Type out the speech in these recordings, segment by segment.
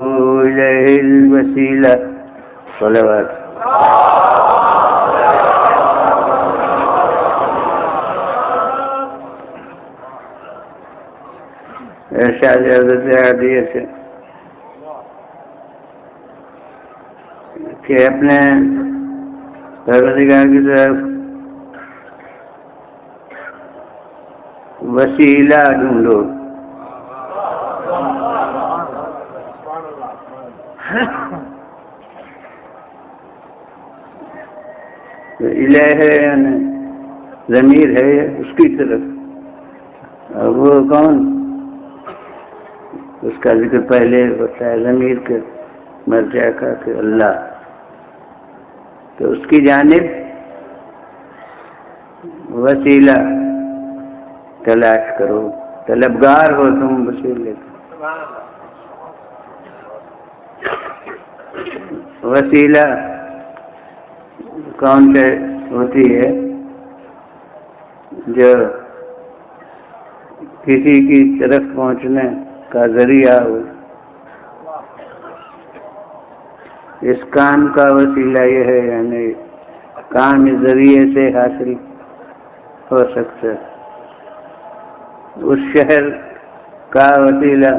إليه الوسيلة صلوات. ارشاد حضرت عادیہ سے کہ اپنے پروردگار کی طرف وسیلہ ڈھونڈو. الہ ہے یعنی ضمیر ہے اس کی طرف، اور وہ کون؟ اس کا ذکر پہلے ہوتا ہے ضمیر کے مرجع کا کہ اللہ. تو اس کی جانب وسیلہ تلاش کرو، طلبگار ہو تم وسیلے کے. وسیلہ کون سے ہوتی ہے؟ جو کسی کی طرف پہنچنے کا ذریعہ ہو. اس کام کا وسیلہ یہ ہے یعنی کام اس ذریعے سے حاصل ہو سکتا ہے. اس شہر کا وسیلہ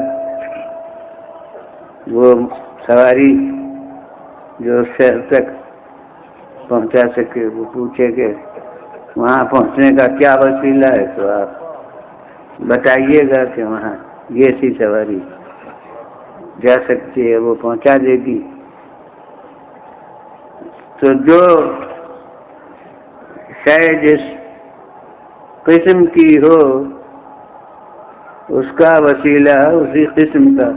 وہ سواری جو شہر تک پہنچا سکے، وہ پوچھے کہ وہاں پہنچنے کا کیا وسیلہ ہے، تو آپ بتائیے گا کہ وہاں یہ سی سواری جا سکتی ہے، وہ پہنچا دے گی. تو جو شے جس قسم کی ہو اس کا وسیلہ اسی قسم کا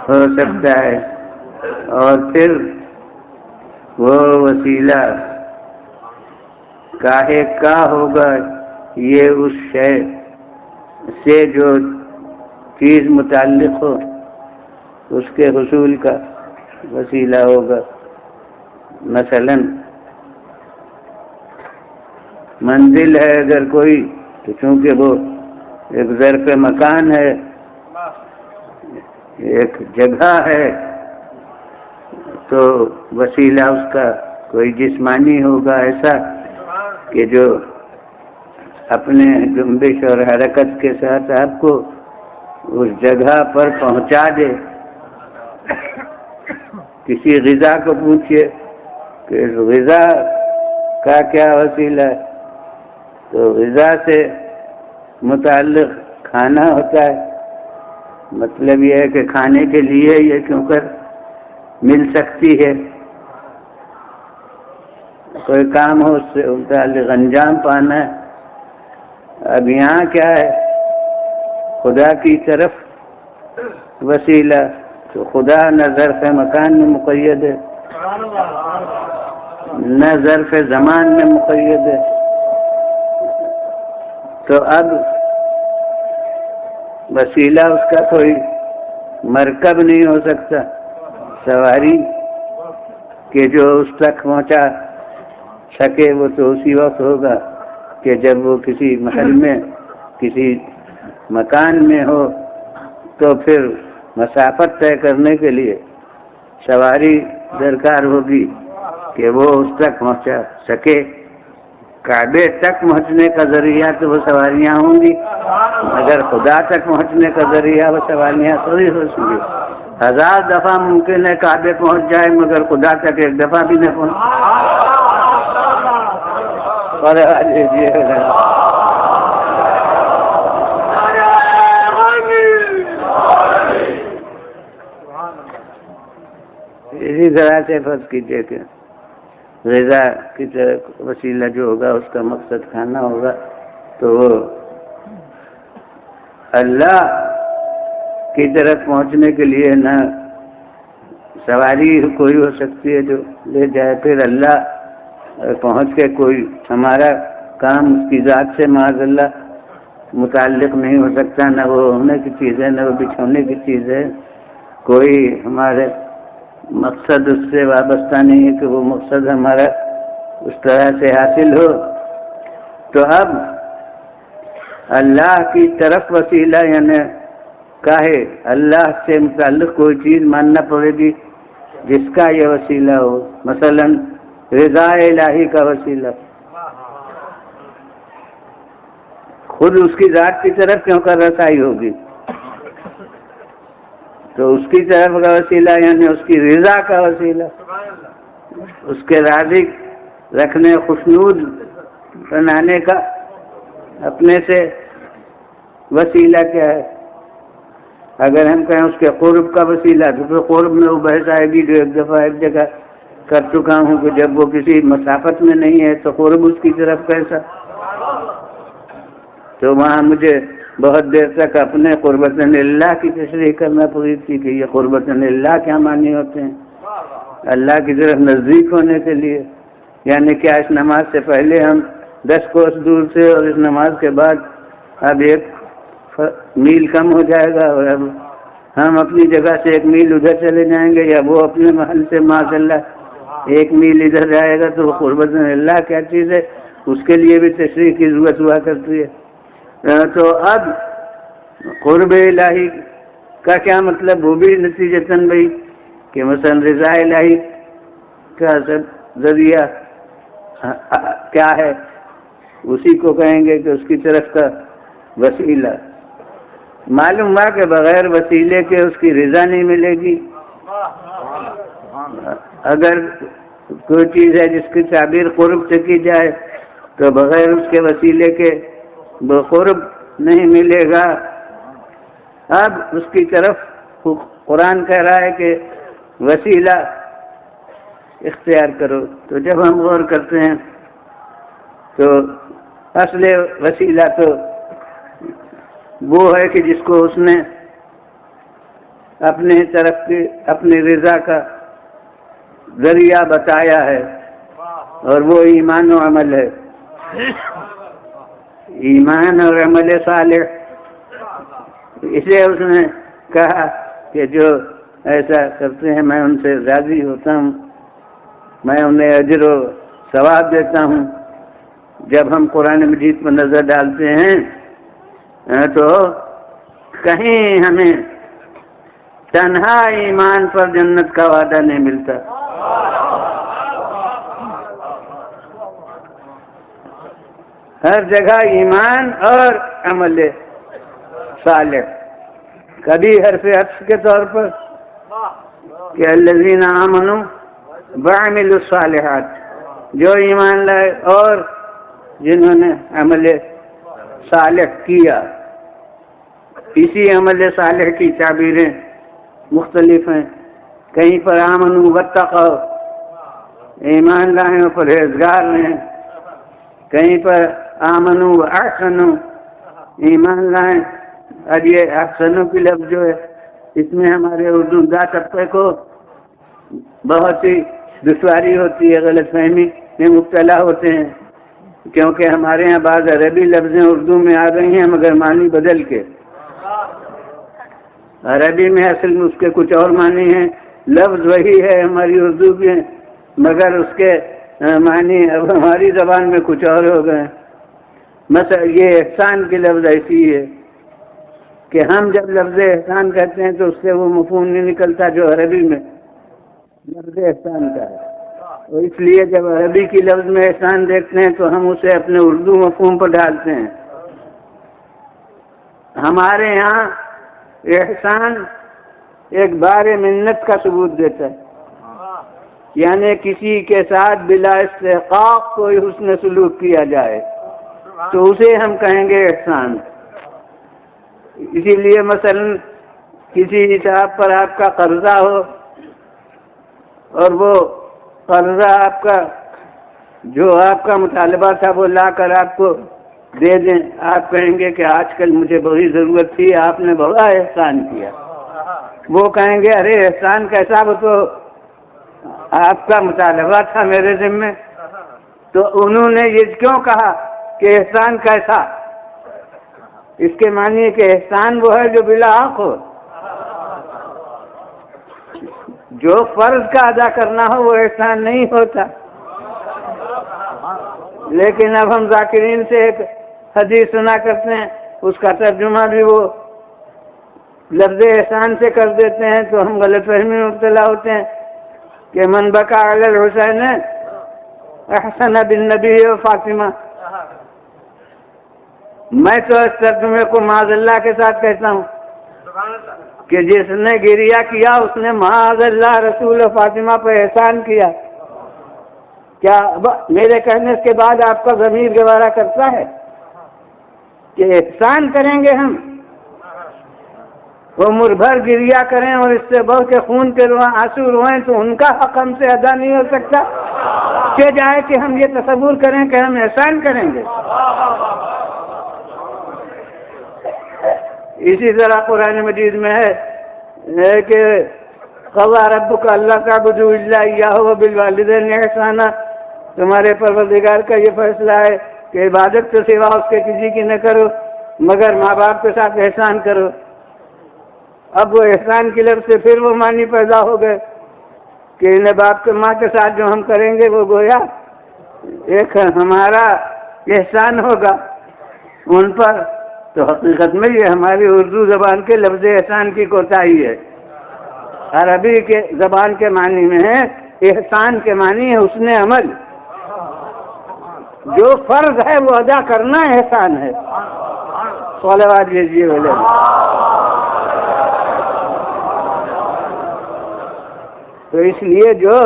ہو سکتا ہے، اور پھر وہ وسیلہ کاہے کا ہوگا، یہ اس شے سے جو چیز متعلق ہو اس کے حصول کا وسیلہ ہوگا. مثلا منزل ہے اگر کوئی، تو چونکہ وہ ایک ظرف مکان ہے، ایک جگہ ہے، تو وسیلہ اس کا کوئی جسمانی ہوگا ایسا کہ جو اپنے جنبش اور حرکت کے ساتھ آپ کو اس جگہ پر پہنچا دے. کسی غذا کو پوچھئے کہ اس غذا کا کیا وسیلہ ہے، تو غذا سے متعلق کھانا ہوتا ہے. مطلب یہ ہے کہ کھانے کے لیے یہ کیوں کر مل سکتی ہے، کوئی کام ہو اس سے متعلق انجام پانا ہے. اب یہاں کیا ہے؟ خدا کی طرف وسیلہ، تو خدا نہ ظرف مکان میں مقید ہے نہ ظرف زمان میں مقید ہے. تو اب وسیلہ اس کا کوئی مرکب نہیں ہو سکتا، سواری کہ جو اس تک پہنچا سکے. وہ تو اسی وقت ہوگا کہ جب وہ کسی محل میں کسی مکان میں ہو، تو پھر مسافت طے کرنے کے لیے سواری درکار ہوگی کہ وہ اس تک پہنچا سکے. کعبے تک پہنچنے کا ذریعہ تو وہ سواریاں ہوں گی، مگر خدا تک پہنچنے کا ذریعہ وہ سواریاں تھوڑی ہو سکیں. 1000 دفعہ ممکن ہے کعبے پہنچ جائے مگر خدا تک ایک دفعہ بھی نہ پہنچ. اسی طرح سے فرض کیجیے کہ غذا کی طرح وسیلہ جو ہوگا اس کا مقصد کھانا ہوگا، تو وہ اللہ کی طرف پہنچنے کے لیے نہ سواری کوئی ہو سکتی ہے جو لے جائے، پھر اللہ پہنچ کے کوئی ہمارا کام اس کی ذات سے معاذ اللہ متعلق نہیں ہو سکتا، نہ وہ ہونے کی چیز ہے نہ وہ بچھونے کی چیز ہے. کوئی ہمارے مقصد اس سے وابستہ نہیں ہے کہ وہ مقصد ہمارا اس طرح سے حاصل ہو. تو اب اللہ کی طرف وسیلہ یعنی کاہے اللہ سے متعلق کوئی چیز ماننا پڑے گی جس کا یہ وسیلہ ہو، مثلا رضا الہی کا وسیلہ، خود اس کی ذات کی طرف کیوں کر رسائی ہوگی؟ تو اس کی طرف کا وسیلہ یعنی اس کی رضا کا وسیلہ، اس کے راضی رکھنے، خوشنود بنانے کا اپنے سے وسیلہ کیا ہے؟ اگر ہم کہیں اس کے قرب کا وسیلہ تو پھر قرب میں وہ بحث آئے گی جو ایک دفعہ ایک جگہ کر چکا ہوں کہ جب وہ کسی مسافت میں نہیں ہے تو قرب اس کی طرف کیسا؟ تو وہاں مجھے بہت دیر تک اپنے قربت اللہ کی تشریح کرنا پڑی تھی کہ یہ قربت اللہ کیا معنی ہوتے ہیں، اللہ کی طرف نزدیک ہونے کے لیے، یعنی کیا اس نماز سے پہلے ہم 10 کوس دور سے اور اس نماز کے بعد اب 1 میل کم ہو جائے گا اور اب ہم اپنی جگہ سے 1 میل ادھر چلے جائیں گے، یا وہ اپنے محل سے معاذ اللہ 1 میل ادھر جائے گا، تو قربت اللہ کیا چیز ہے، اس کے لیے بھی تشریح کی ضرورت ہوا کرتی ہے۔ تو اب قرب الہی کا کیا مطلب، وہ بھی نتیجتاً بھائی کہ مثلا رضا الہی کا ذریعہ کیا ہے، اسی کو کہیں گے کہ اس کی طرف کا وسیلہ۔ معلوم ہوا کہ بغیر وسیلے کے اس کی رضا نہیں ملے گی۔ اگر کوئی چیز ہے جس کی تعبیر قرب سے کی جائے تو بغیر اس کے وسیلے کے وہ قرب نہیں ملے گا۔ اب اس کی طرف قرآن کہہ رہا ہے کہ وسیلہ اختیار کرو، تو جب ہم غور کرتے ہیں تو اصل وسیلہ تو وہ ہے کہ جس کو اس نے اپنے طرف کی اپنی رضا کا ذریعہ بتایا ہے، اور وہ ایمان و عمل ہے، ایمان اور عمل صالح۔ اسے اس نے کہا کہ جو ایسا کرتے ہیں میں ان سے راضی ہوتا ہوں، میں انہیں اجر و ثواب دیتا ہوں۔ جب ہم قرآن مجید پر نظر ڈالتے ہیں تو کہیں ہمیں تنہا ایمان پر جنت کا وعدہ نہیں ملتا، ہر جگہ ایمان اور عمل صالح، کبھی حرف عطف کے طور پر کہ الذین آمنوا وعملوا الصالحات، جو ایمان لائے اور جنہوں نے عمل صالح کیا۔ اسی عمل صالح کی تعبیریں مختلف ہیں، کہیں پر آمنوا واتقوا، ایمان لائے اور پرہیزگار ہیں، کہیں پر آمنوا واحسنوا، ایمان لائیں۔ اور یہ احسنوا کی لفظ جو ہے اس میں ہمارے اردو دا طبقے کو بہت سی دشواری ہوتی ہے، غلط فہمی میں مبتلا ہوتے ہیں، کیونکہ ہمارے یہاں بعض عربی لفظیں اردو میں آ گئی ہیں مگر معنی بدل کے۔ عربی میں اصل میں اس کے کچھ اور معنی ہیں، لفظ وہی ہے ہماری اردو کے، مگر اس کے معنی اب ہماری زبان میں کچھ اور ہو گئے۔ مثلا یہ احسان کی لفظ ایسی ہے کہ ہم جب لفظ احسان کہتے ہیں تو اس سے وہ مفہوم نہیں نکلتا جو عربی میں لفظ احسان کا ہے، اور اس لیے جب عربی کی لفظ میں احسان دیکھتے ہیں تو ہم اسے اپنے اردو مفہوم پر ڈالتے ہیں۔ ہمارے یہاں احسان ایک بار منت کا ثبوت دیتا ہے، یعنی کسی کے ساتھ بلا استحقاق کوئی حسن سلوک کیا جائے تو اسے ہم کہیں گے احسان۔ اسی لیے مثلا کسی حساب پر آپ کا قرضہ ہو اور وہ قرضہ آپ کا جو آپ کا مطالبہ تھا وہ لا کر آپ کو دے دیں، آپ کہیں گے کہ آج کل مجھے بڑی ضرورت تھی، آپ نے بڑا احسان کیا۔ وہ کہیں گے ارے احسان کیسا، وہ تو آپ کا مطالبہ تھا میرے ذمے۔ تو انہوں نے یہ کیوں کہا کہ احسان کیسا؟ اس کے معنی ہے کہ احسان وہ ہے جو بلا حق ہو، جو فرض کا ادا کرنا ہو وہ احسان نہیں ہوتا۔ لیکن اب ہم ذاکرین سے ایک حدیث سنا کرتے ہیں، اس کا ترجمہ بھی وہ لفظ احسان سے کر دیتے ہیں تو ہم غلط فہمی میں مبتلا ہوتے ہیں کہ من بکا علی الحسین احسن بالنبی و فاطمہ. میں تو ترجمے کو معاذ اللہ کے ساتھ کہتا ہوں کہ جس نے گریہ کیا اس نے معاذ اللہ رسول و فاطمہ پر احسان کیا. کیا میرے کہنے کے بعد آپ کا ضمیر گوارا کرتا ہے کہ احسان کریں گے ہم؟ وہ عمر بھر گریہ کریں اور اس سے بہت کے خون کے آنسو روئیں تو ان کا حق ہم سے ادا نہیں ہو سکتا کہ جائے کہ ہم یہ تصور کریں کہ ہم احسان کریں گے. اسی طرح قرآن مجید میں ہے کہ قضا ربک اللہ تعبدوا الا ایاہ وبالوالدین احسانا. تمہارے پروردگار کا یہ فیصلہ ہے کہ عبادت تو سوا اس کے کسی کی نہ کرو مگر ماں باپ کے ساتھ احسان کرو. اب وہ احسان کی لفظ سے پھر وہ معنی پیدا ہو گئے کہ انہیں باپ کے ماں کے ساتھ جو ہم کریں گے وہ گویا ایک ہمارا احسان ہوگا ان پر. تو حقیقت میں یہ ہماری اردو زبان کے لفظ احسان کی کوتاہی ہے. عربی کے زبان کے معنی میں ہے احسان کے معنی ہے حسن عمل. جو فرض ہے وہ ادا کرنا احسان ہے. صلوات بھیجیے بولے. تو اس لیے جو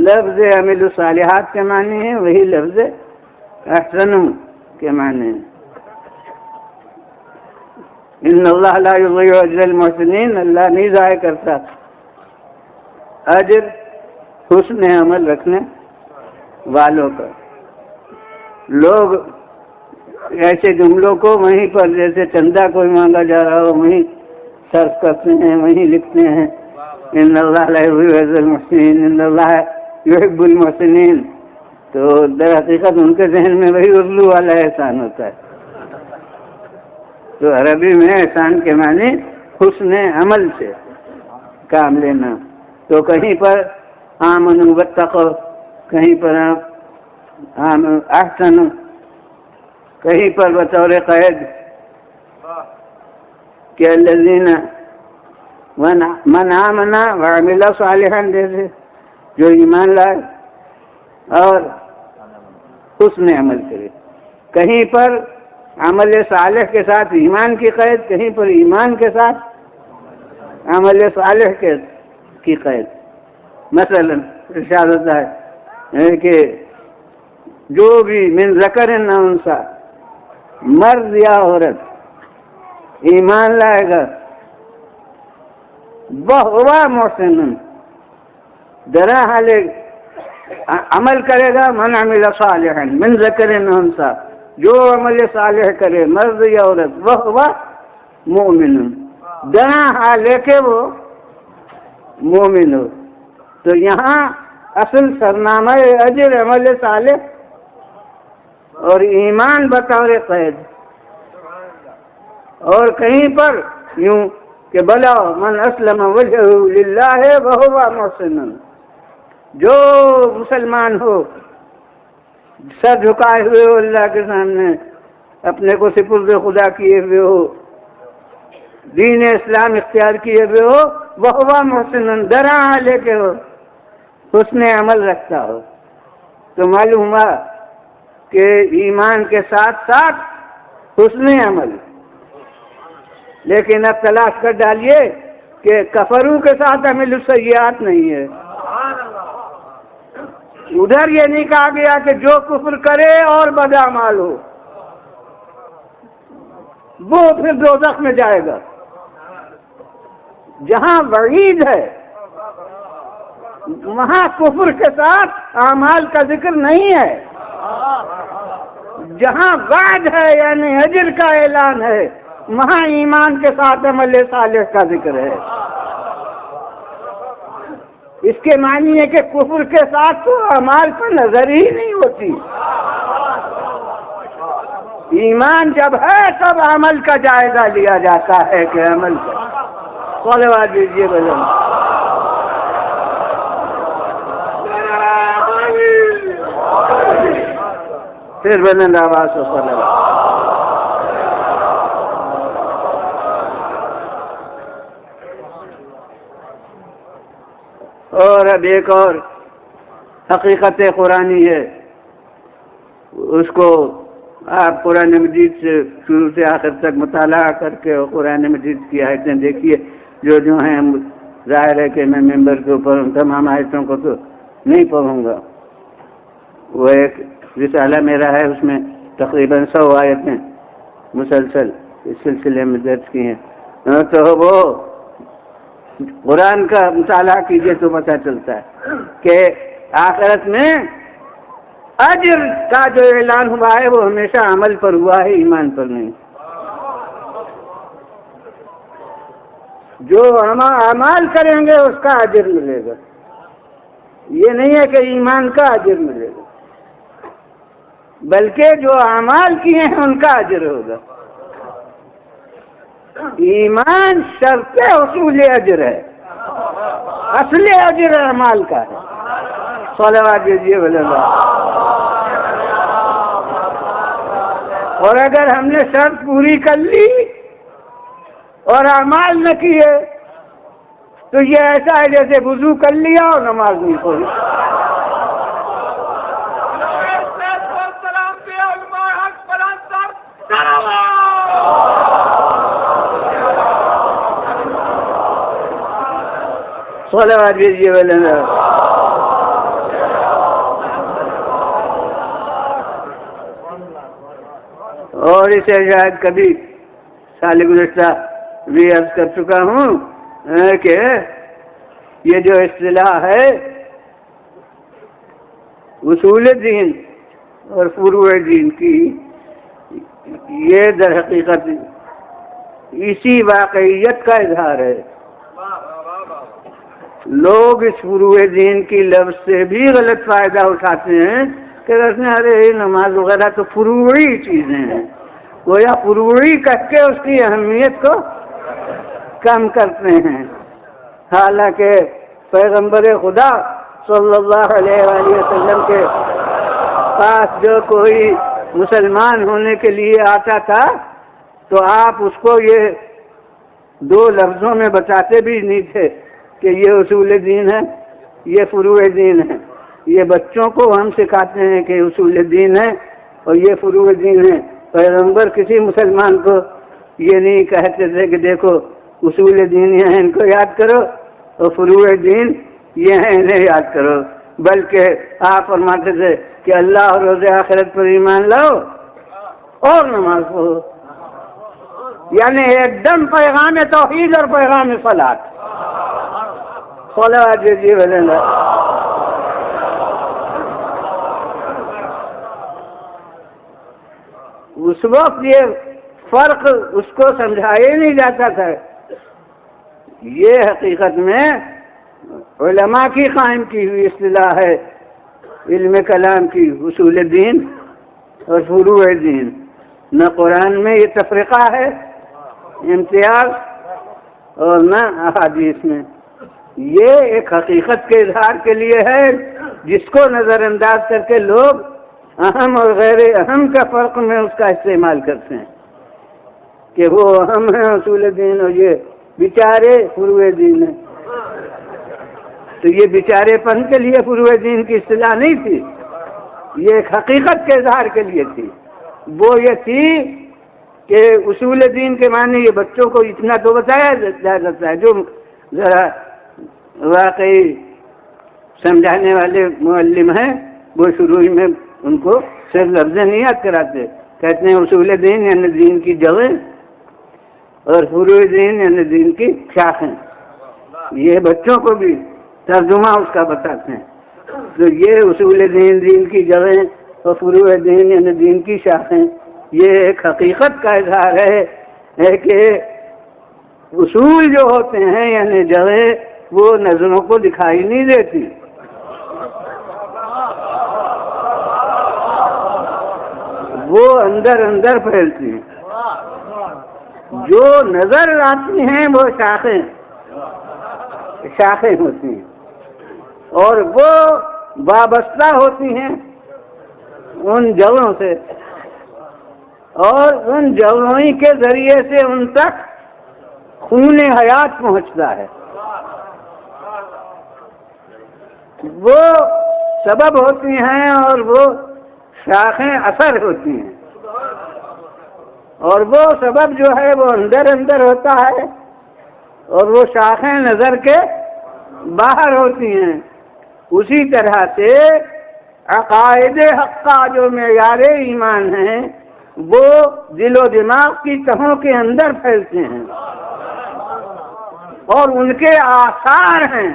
لفظ عمل الصالحات کے معنی ہے وہی لفظ احسن کے معنی ہے. ان اللہ لا یضیع اجر المحسنین. اللہ نہیں ضائع کرتا اجر حسن عمل رکھنے والوں کا. لوگ ایسے جملوں کو وہیں پر جیسے چندہ کوئی مانگا جا رہا ہو وہیں صرف کرتے ہیں وہیں لکھتے ہیں ان اللہ لا یضیع اجر المحسنین ان اللہ یحب المحسنین. تو در حقیقت ان کے ذہن میں وہی اردو والا احسان ہوتا ہے. تو عربی میں احسان کے معنی حسن عمل سے کام لینا. تو کہیں پر آمنوا واتقوا, کہیں پر احسن, کہیں پر بطور قید کہ الذین من آمن وعمل صالحا, جیسے جو ایمان لائے اور حسن عمل کرے. کہیں پر عمل صالح کے ساتھ ایمان کی قید, کہیں پر ایمان کے ساتھ عمل صالح کی قید. مثلا ارشاد ہوتا ہے کہ جو بھی من ذکر نہ انثی, مرد یا عورت ایمان لائے گا وہو محسن, درا حال عمل کرے گا, من عمل صالحا من ذکر نہ انثی, جو عمل صالح کرے مرد یا عورت وہ مومن, درا حال کہ وہ مومن ہو. تو یہاں اصل سرنامہ اجر عمل صالح اور ایمان بطور قید. اور کہیں پر یوں کہ بلا من اسلم وجہہ للہ وہو محسن, جو مسلمان ہو سر جھکائے ہوئے ہو اللہ کے سامنے, اپنے کو سپرد خدا کیے ہوئے ہو, دین اسلام اختیار کیے ہوئے ہو, وہو محسن, درا لے کے ہو, حسن عمل رکھتا ہو. تو معلوم ہوا کہ ایمان کے ساتھ ساتھ حسن عمل. لیکن اب تلاش کر ڈالیے کہ کفروں کے ساتھ عمل السیئات نہیں ہے. ادھر یہ نہیں کہا گیا کہ جو کفر کرے اور بدعمال ہو وہ پھر دوزخ میں جائے گا. جہاں وعید ہے وہاں کفر کے ساتھ اعمال کا ذکر نہیں ہے. جہاں وعد ہے یعنی اجر کا اعلان ہے وہاں ایمان کے ساتھ عمل صالح کا ذکر ہے. اس کے معنی ہے کہ کفر کے ساتھ تو اعمال پر نظر ہی نہیں ہوتی. ایمان جب ہے تب عمل کا جائزہ لیا جاتا ہے کہ عمل کا. صلوات دیجیے بھائی. پھر بلند آواز سے صلوات. اور اب ایک اور حقیقت قرآنی ہے، اس کو آپ قرآن مجید سے شروع سے آخر تک مطالعہ کر کے اور قرآن مجید کی آیتیں دیکھیے جو ہیں. ظاہر ہے کہ میں ممبر کے اوپر ان تمام آیتوں کو تو نہیں پڑھوں گا. وہ ایک رسالہ میرا ہے، اس میں تقریباً 100 آیتیں مسلسل اس سلسلے میں درج کی ہیں. تو وہ قرآن کا مطالعہ کیجیے تو پتہ چلتا ہے کہ آخرت میں اجر کا جو اعلان ہوا ہے وہ ہمیشہ عمل پر ہوا ہے، ایمان پر نہیں. جو ہم اعمال کریں گے اس کا اجر ملے گا، یہ نہیں ہے کہ ایمان کا اجر ملے گا، بلکہ جو اعمال کیے ہیں ان کا اجر ہوگا. ایمان شرط حصول اجر ہے، اصل اجر اعمال کا ہے. صلوات دیجیے اللہ. اور اگر ہم نے شرط پوری کر لی اور اعمال نہ کیے تو یہ ایسا ہے جیسے وضو کر لیا اور نماز نہیں پڑھی. صلوات دیجیے اللہ. اور اسے شاید کبھی سال گزشتہ بھی عرض کر چکا ہوں کہ یہ جو اصطلاح ہے اصول دین اور فروع دین کی، یہ در حقیقت اسی واقعیت کا اظہار ہے. لوگ اس فروع دین کی لفظ سے بھی غلط فائدہ اٹھاتے ہیں کہ ارے نماز وغیرہ تو فروعی چیزیں ہیں، گویا فروعی کہہ کے اس کی اہمیت کو کم کرتے ہیں. حالانکہ پیغمبر خدا صلی اللہ علیہ وآلہ وسلم کے پاس جو کوئی مسلمان ہونے کے لیے آتا تھا تو آپ اس کو یہ 2 لفظوں میں بتاتے بھی نہیں تھے کہ یہ اصول دین ہے، یہ فروع دین ہے. یہ بچوں کو ہم سکھاتے ہیں کہ اصول دین ہے اور یہ فروع دین ہے. پیغمبر کسی مسلمان کو یہ نہیں کہتے تھے کہ دیکھو اصول دین یہ ہیں ان کو یاد کرو اور فروع دین یہ ہیں انہیں یاد کرو، بلکہ آپ فرماتے تھے کہ اللہ اور روز آخرت پر ایمان لاؤ اور نماز پڑھو. یعنی ایک دم پیغام توحید اور پیغام صلاۃ. صلوات دیجیے اللہ. اس وقت یہ فرق اس کو سمجھایا نہیں جاتا تھا. یہ حقیقت میں علماء کی قائم کی ہوئی اصطلاح ہے علم کلام کی، اصول دین اور فروع دین. نہ قرآن میں یہ تفریقہ ہے، امتیاز، اور نہ احادیث میں. یہ ایک حقیقت کے اظہار کے لیے ہے جس کو نظر انداز کر کے لوگ اہم اور غیر اہم کا فرق میں اس کا استعمال کرتے ہیں کہ وہ اہم ہیں اصول دین اور یہ بیچارے فروع دین ہیں. تو یہ بیچارے پن کے لیے فروع دین کی اصطلاح نہیں تھی، یہ ایک حقیقت کے اظہار کے لیے تھی. وہ یہ تھی کہ اصول دین کے معنی یہ بچوں کو اتنا تو بتایا جا سکتا ہے. جو ذرا واقعی سمجھانے والے معلم ہیں وہ شروع میں ان کو صرف لفظ نہیں یاد کراتے، کہتے ہیں اصول دین یعنی دین کی جڑیں اور فروع دین یعنی دین کی شاخیں. یہ بچوں کو بھی ترجمہ اس کا بتاتے ہیں. تو یہ اصول دین دین کی جڑیں اور فروع دین یعنی دین کی شاخیں، یہ ایک حقیقت کا اظہار ہے کہ اصول جو ہوتے ہیں یعنی جڑیں وہ نظروں کو دکھائی نہیں دیتی، وہ اندر اندر پھیلتی ہیں. جو نظر آتی ہیں وہ شاخیں ہوتی ہیں اور وہ وابستہ ہوتی ہیں ان جڑوں سے، اور ان جڑوں کے ذریعے سے ان تک خون حیات پہنچتا ہے. وہ سبب ہوتی ہیں اور وہ شاخیں اثر ہوتی ہیں، اور وہ سبب جو ہے وہ اندر اندر ہوتا ہے اور وہ شاخیں نظر کے باہر ہوتی ہیں۔ اسی طرح سے عقائد حقہ جو معیار ایمان ہیں وہ دل و دماغ کی تہوں کے اندر پھیلتے ہیں اور ان کے آثار ہیں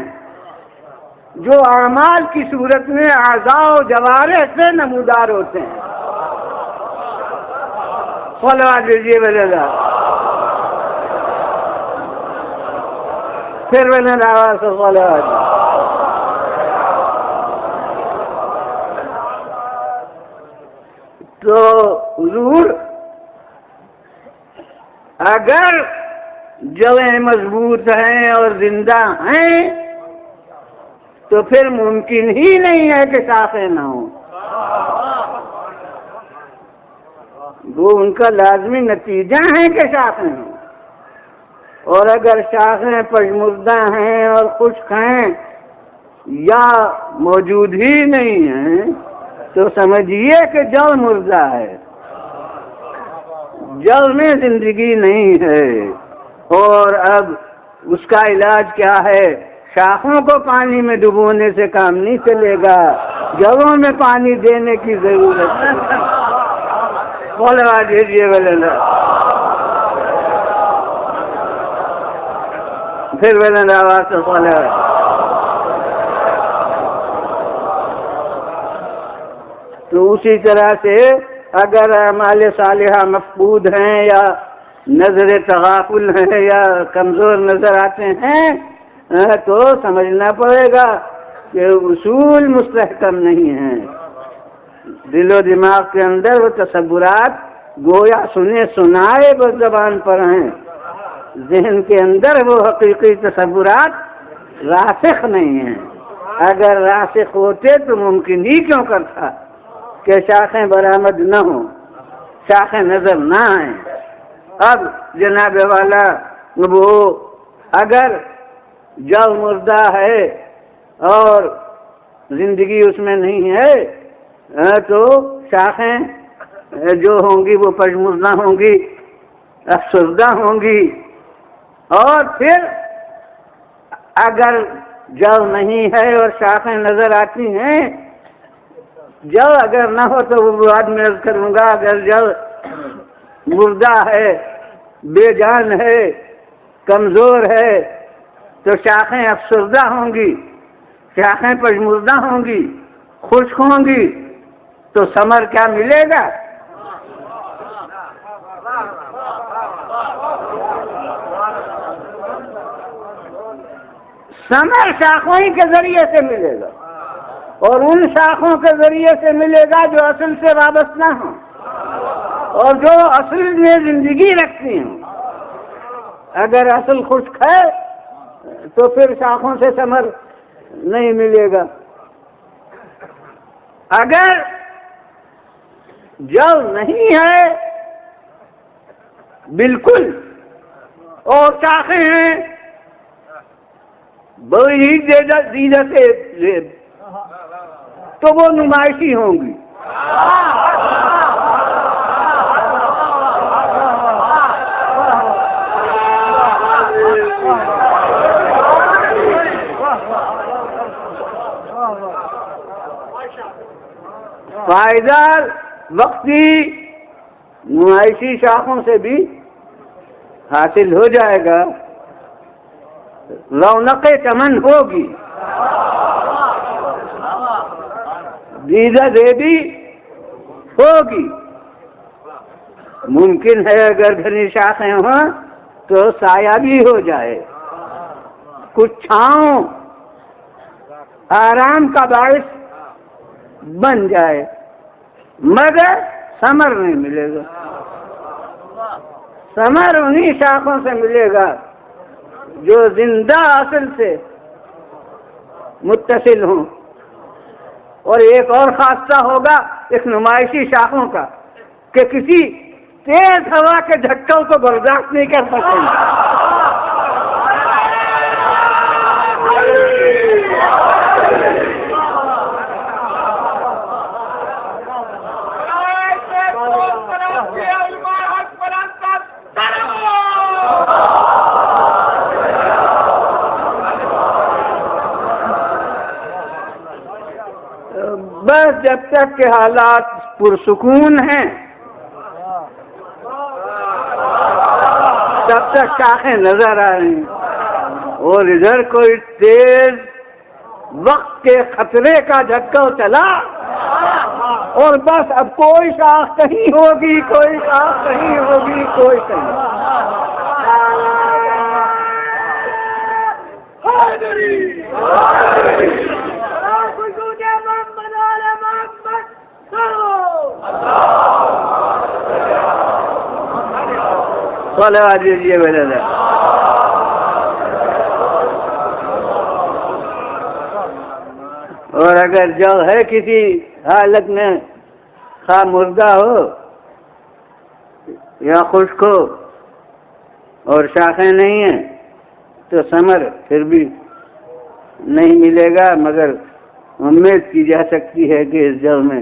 جو اعمال کی صورت میں اعضاء و جوارح سے نمودار ہوتے ہیں۔ صلوات دیجیے بلّہ، پھر بلند آواز سے صلوات۔ تو حضور اگر جڑیں مضبوط ہیں اور زندہ ہیں تو پھر ممکن ہی نہیں ہے کہ شاخیں نہ ہوں، وہ ان کا لازمی نتیجہ ہے کہ شاخیں ہوں۔ اور اگر شاخیں پژمردہ ہیں اور خشک ہیں یا موجود ہی نہیں ہیں تو سمجھیے کہ جڑ مردہ ہے، جڑ میں زندگی نہیں ہے۔ اور اب اس کا علاج کیا ہے؟ شاخوں کو پانی میں ڈبونے سے کام نہیں چلے گا، جڑوں میں پانی دینے کی ضرورت ہے۔ بولوا دیجیے بلند، پھر بلند آواز سے بولے۔ تو اسی طرح سے اگر اعمال صالحہ مفقود ہیں یا نظر تغافل ہیں یا کمزور نظر آتے ہیں تو سمجھنا پڑے گا کہ اصول مستحکم نہیں ہیں۔ دل و دماغ کے اندر وہ تصورات گویا سنے سنائے بس زبان پر ہیں، ذہن کے اندر وہ حقیقی تصورات راسخ نہیں ہیں۔ اگر راسخ ہوتے تو ممکن ہی کیوں کرتا کہ شاخیں برآمد نہ ہوں، شاخیں نظر نہ آئیں۔ اب جناب والا وہ اگر جڑ مردہ ہے اور زندگی اس میں نہیں ہے تو شاخیں جو ہوں گی وہ پژمردہ ہوں گی، افسردہ ہوں گی۔ اور پھر اگر جڑ نہیں ہے اور شاخیں نظر آتی ہیں، جڑ اگر نہ ہو تو وہ بعد میں عرض کروں گا، اگر جڑ مردہ ہے، بے جان ہے، کمزور ہے تو شاخیں افسردہ ہوں گی، شاخیں پژمردہ ہوں گی، خشک ہوں گی، تو ثمر کیا ملے گا؟ ثمر شاخوں ہی کے ذریعے سے ملے گا، اور ان شاخوں کے ذریعے سے ملے گا جو اصل سے وابستہ ہوں اور جو اصل میں زندگی رکھتی ہوں۔ اگر اصل خشک ہے تو پھر شاخوں سے ثمر نہیں ملے گا۔ اگر جڑ نہیں ہے بالکل اور شاخیں ہیں بڑی دیدہ سے تو وہ نمائشی ہوں گی۔ پائیدار وقتی نمائشی شاخوں سے بھی حاصل ہو جائے گا، رونق چمن ہوگی، دیدہ دیدی ہوگی۔ ممکن ہے اگر گھنی شاخیں ہوں تو سایہ بھی ہو جائے، کچھ چھاؤں آرام کا باعث بن جائے، مگر ثمر نہیں ملے گا۔ ثمر انہی شاخوں سے ملے گا جو زندہ اصل سے متصل ہوں۔ اور ایک اور خاصہ ہوگا اس نمائشی شاخوں کا کہ کسی تیز ہوا کے جھٹکوں کو برداشت نہیں کر سکتے۔ جب تک کہ حالات پرسکون ہیں تب تک شاخیں نظر آ رہی ہیں، اور ادھر کوئی تیز وقت کے خطرے کا جھٹکا چلا اور بس اب کوئی شاخ کہیں ہوگی، کوئی شاخ کہیں ہوگی، کوئی کہیں۔ صلوات دیجیے میرے لیے۔ اور اگر جو ہے کسی حالت میں خواہ مردہ ہو یا خشک ہو اور شاخیں نہیں ہیں تو ثمر پھر بھی نہیں ملے گا، مگر امید کی جا سکتی ہے کہ اس جو میں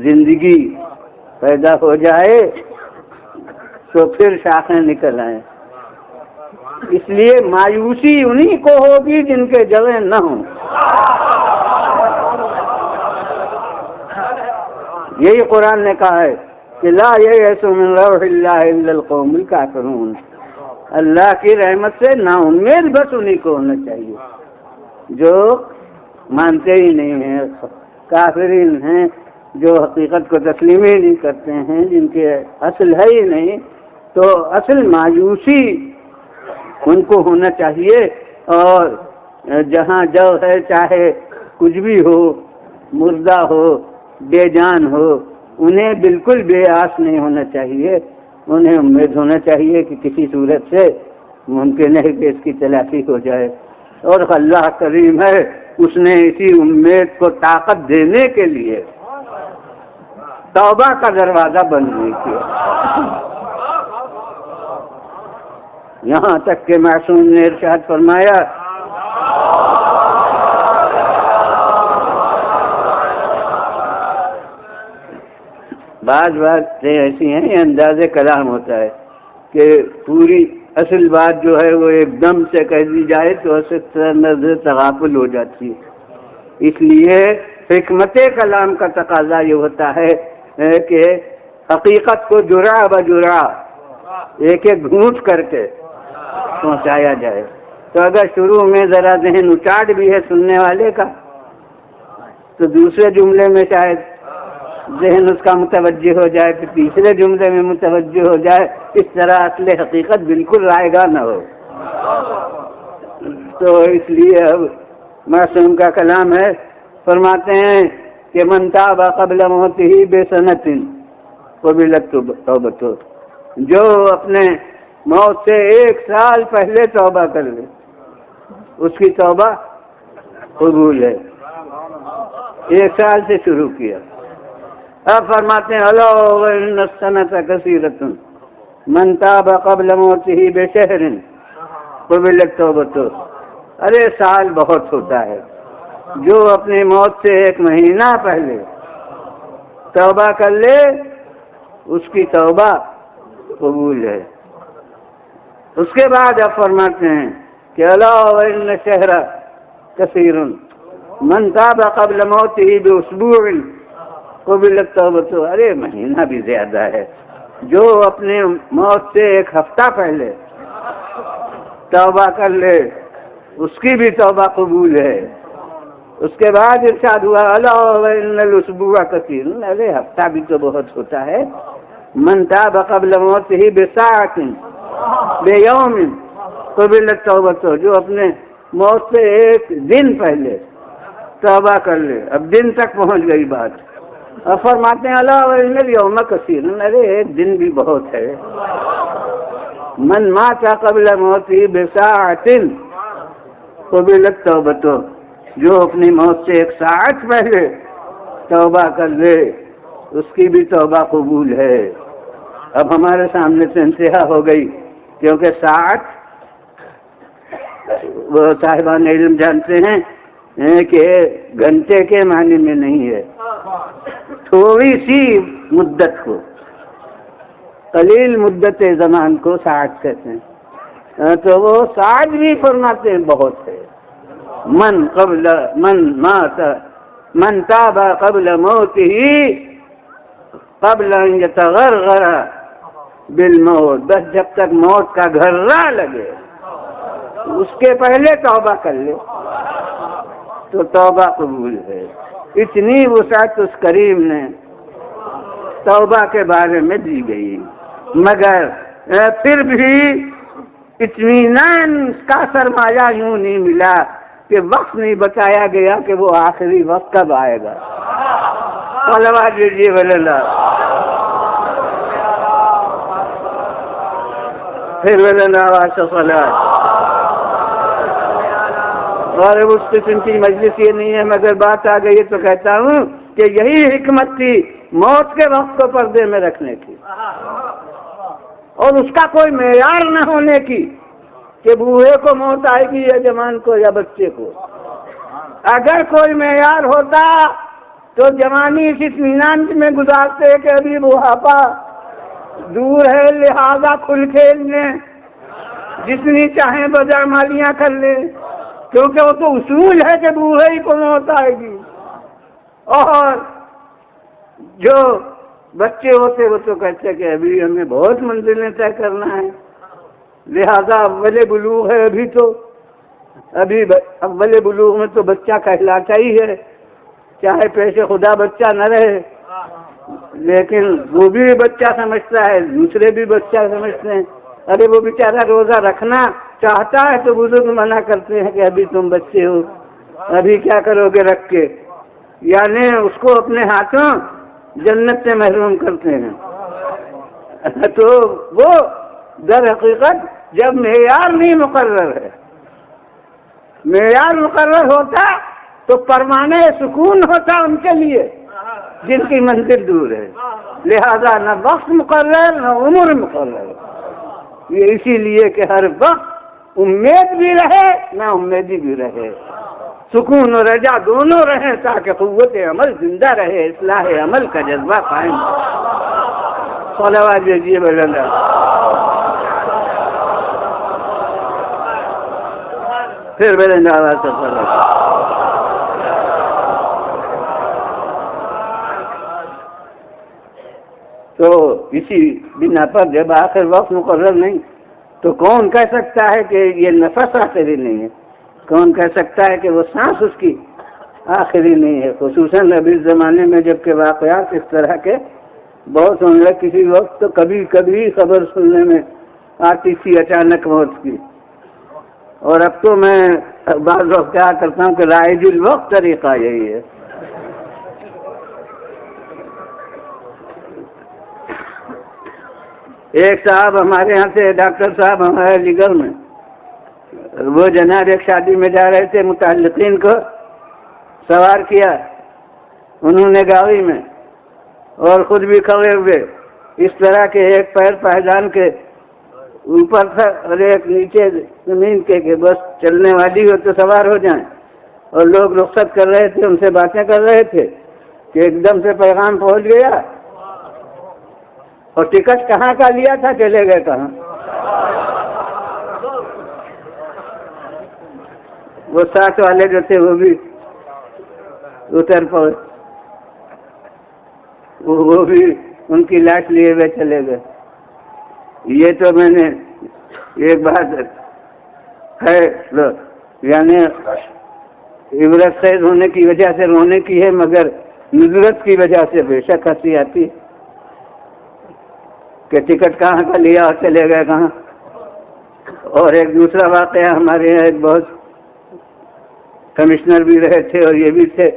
زندگی پیدا ہو جائے تو پھر شاخیں نکل آئیں۔ اس لیے مایوسی انہی کو ہوگی جن کے جویں نہ ہوں۔ یہی قرآن نے کہا ہے کہ لا یئس من روح اللہ الا القوم الکافرون، اللہ کی رحمت سے نا امید بس انہی کو ہونا چاہیے جو مانتے ہی نہیں ہیں، کافرین ہیں، جو حقیقت کو تسلیم ہی نہیں کرتے ہیں، جن کے اصل ہے ہی نہیں، تو اصل مایوسی ان کو ہونا چاہیے۔ اور جہاں جو ہے چاہے کچھ بھی ہو، مردہ ہو، بے جان ہو، انہیں بالکل بے آس نہیں ہونا چاہیے، انہیں امید ہونا چاہیے کہ کسی صورت سے ممکن ہے کہ اس کی تلافی ہو جائے۔ اور اللہ کریم ہے، اس نے اسی امید کو طاقت دینے کے لیے توبہ کا دروازہ بند نہیں کیا۔ یہاں تک کہ معصوم نے ارشاد فرمایا بعض باتیں ایسی ہیں، یہ انداز کلام ہوتا ہے کہ پوری اصل بات جو ہے وہ ایک دم سے کہہ دی جائے تو اصل تغافل ہو جاتی ہے۔ اس لیے حکمت کلام کا تقاضا یہ ہوتا ہے کہ حقیقت کو جرع بجرع ایک ایک گھونٹ کر کے پہنچایا جائے۔ تو اگر شروع میں ذرا ذہن اچاٹ بھی ہے سننے والے کا تو دوسرے جملے میں شاید ذہن اس کا متوجہ ہو جائے، پھر تیسرے جملے میں متوجہ ہو جائے، اس طرح اصل حقیقت بالکل رائے گاہ نہ ہو۔ تو اس لیے اب معصوم کا کلام ہے، فرماتے ہیں کہ من تاب قبل موتہ بسنۃ قبلت توبتہ، جو اپنے موت سے 1 سال پہلے توبہ کر لے اس کی توبہ قبول ہے۔ 1 سال سے شروع کیا۔ اب فرماتے ہیں الا وان السنۃ کثیرۃ من تاب قبل موتہ بشہر قبلت توبتہ، ارے سال بہت ہوتا ہے، جو اپنی موت سے 1 مہینہ پہلے توبہ کر لے اس کی توبہ قبول ہے۔ اس کے بعد اب فرماتے ہیں کہ الا وان الشہر کثیر من تاب قبل موتہ باسبوع قبلت توبتہ، ارے مہینہ بھی زیادہ ہے، جو اپنے موت سے 1 ہفتہ پہلے توبہ کر لے اس کی بھی توبہ قبول ہے۔ اس کے بعد ارشاد ہوا الا وان الاسبوع کثیر، ارے ہفتہ بھی تو بہت ہوتا ہے، من تاب قبل موتہ بساعۃ بیوم قبلت توبتہ، جو اپنے موت سے 1 دن پہلے توبہ کر لے۔ اب دن تک پہنچ گئی بات، اب فرماتے ہیں الا وان الیوم کثیر، ارے 1 دن بھی بہت ہے، من مات قبل موتہ بساعۃ قبلت توبتہ، جو اپنی موت سے 1 ساعت پہلے توبہ کر لے اس کی بھی توبہ قبول ہے۔ اب ہمارے سامنے سے انتہا ہو گئی، کیونکہ ساعت وہ صاحبان علم جانتے ہیں کہ گھنٹے کے معنی میں نہیں ہے، تھوڑی سی مدت کو، قلیل مدت زمان کو ساعت کہتے ہیں، تو وہ ساعت بھی فرماتے ہیں بہت ہے۔ من مات من تاب قبل موته قبل ان يتغرغر بالموت، بس جب تک موت کا گھرا لگے اس کے پہلے توبہ کر لے تو توبہ قبول ہے۔ اتنی وسعت اس کریم نے توبہ کے بارے میں دی گئی، مگر پھر بھی اطمینان کا سرمایہ یوں نہیں ملا کہ وقت نہیں بتایا گیا کہ وہ آخری وقت کب آئے گا۔ صلوات دیجیے ولی اللہ، پھر ولی اللہ واسطہ صلوات۔ اور اس قسم کی مجلس یہ نہیں ہے، مگر بات آ گئی تو کہتا ہوں کہ یہی حکمت تھی موت کے وقت کو پردے میں رکھنے کی، اور اس کا کوئی معیار نہ ہونے کی کہ بوڑھے کو موت آئے گی یا جوان کو یا بچے کو۔ اگر کوئی معیار ہوتا تو جوانی اس اطمینان میں گزارتے کہ ابھی بڑھاپا دور ہے، لہذا کھل کھیل لیں، جتنی چاہیں بازار مالیاں کر لیں، کیونکہ وہ تو اصول ہے کہ بوڑھے ہی کو موت آئے گی۔ اور جو بچے ہوتے وہ تو کہتے کہ ابھی ہمیں بہت منزلیں طے کرنا ہے، لہذا اول بلوغ ہے ابھی اول بلوغ میں تو بچہ کہلاتا ہی ہے، چاہے پیش خدا بچہ نہ رہے، لیکن وہ بھی بچہ سمجھتا ہے، دوسرے بھی بچہ سمجھتے ہیں۔ ارے وہ بیچارہ روزہ رکھنا چاہتا ہے تو بزرگ منع کرتے ہیں کہ ابھی تم بچے ہو، ابھی کیا کرو گے رکھ کے، یعنی اس کو اپنے ہاتھوں جنت سے محروم کرتے ہیں۔ تو وہ در حقیقت جب معیار نہیں مقرر ہے، معیار مقرر ہوتا تو پروانے سکون ہوتا ان کے لیے جن کی منزل دور ہے، لہذا نہ وقت مقرر نہ عمر مقرر، یہ اسی لیے کہ ہر وقت امید بھی رہے نہ امیدی بھی رہے، سکون و رجا دونوں رہیں تاکہ قوت عمل زندہ رہے، اصلاح عمل کا جذبہ قائم رہے۔ صلوات دیجیے ولی اللہ، پھر ولی اللہ واسطہ صلوات۔ تو اسی بنا پر جب آخر وقت مقرر نہیں تو کون کہہ سکتا ہے کہ یہ نفس آخری نہیں ہے؟ کون کہہ سکتا ہے کہ وہ سانس اس کی آخری نہیں ہے؟ خصوصاً ابھی زمانے میں جب کہ واقعات اس طرح کے بہت ہونے لگے، کسی وقت تو کبھی کبھی خبر سننے میں آتی تھی اچانک موت کی، اور اب تو میں بعض وقت کیا کرتا ہوں کہ رائج الوقت طریقہ یہی ہے۔ ایک صاحب ہمارے یہاں سے، ڈاکٹر صاحب ہمارے علی گڑھ میں، وہ جناب ایک شادی میں جا رہے تھے، متعلقین کو سوار کیا انہوں نے گاڑی میں، اور خود بھی کھڑے ہوئے، اس طرح کے ایک پیر پائیدان کے اوپر تھا اور ایک نیچے زمین کے، کہ بس چلنے والی ہو تو سوار ہو جائیں، اور لوگ رخصت کر رہے تھے، ان سے باتیں کر رہے تھے کہ ایک دم سے پیغام پہنچ گیا، اور ٹکٹ کہاں کا لیا تھا چلے گئے کہاں۔ وہ ساتھ والے جو تھے وہ بھی اتر پڑے، وہ بھی ان کی لاش لیے ہوئے چلے گئے۔ یہ تو میں نے ایک بات ہے، یعنی عبرت خیز ہونے کی وجہ سے رونے کی ہے، مگر نظرت کی وجہ سے بے شک ہنسی آتی کہ ٹکٹ کہاں کا لیا اور چلے گئے کہاں۔ اور ایک دوسرا واقعہ، ہمارے یہاں ایک بہت کمشنر بھی رہے تھے اور یہ بھی تھے،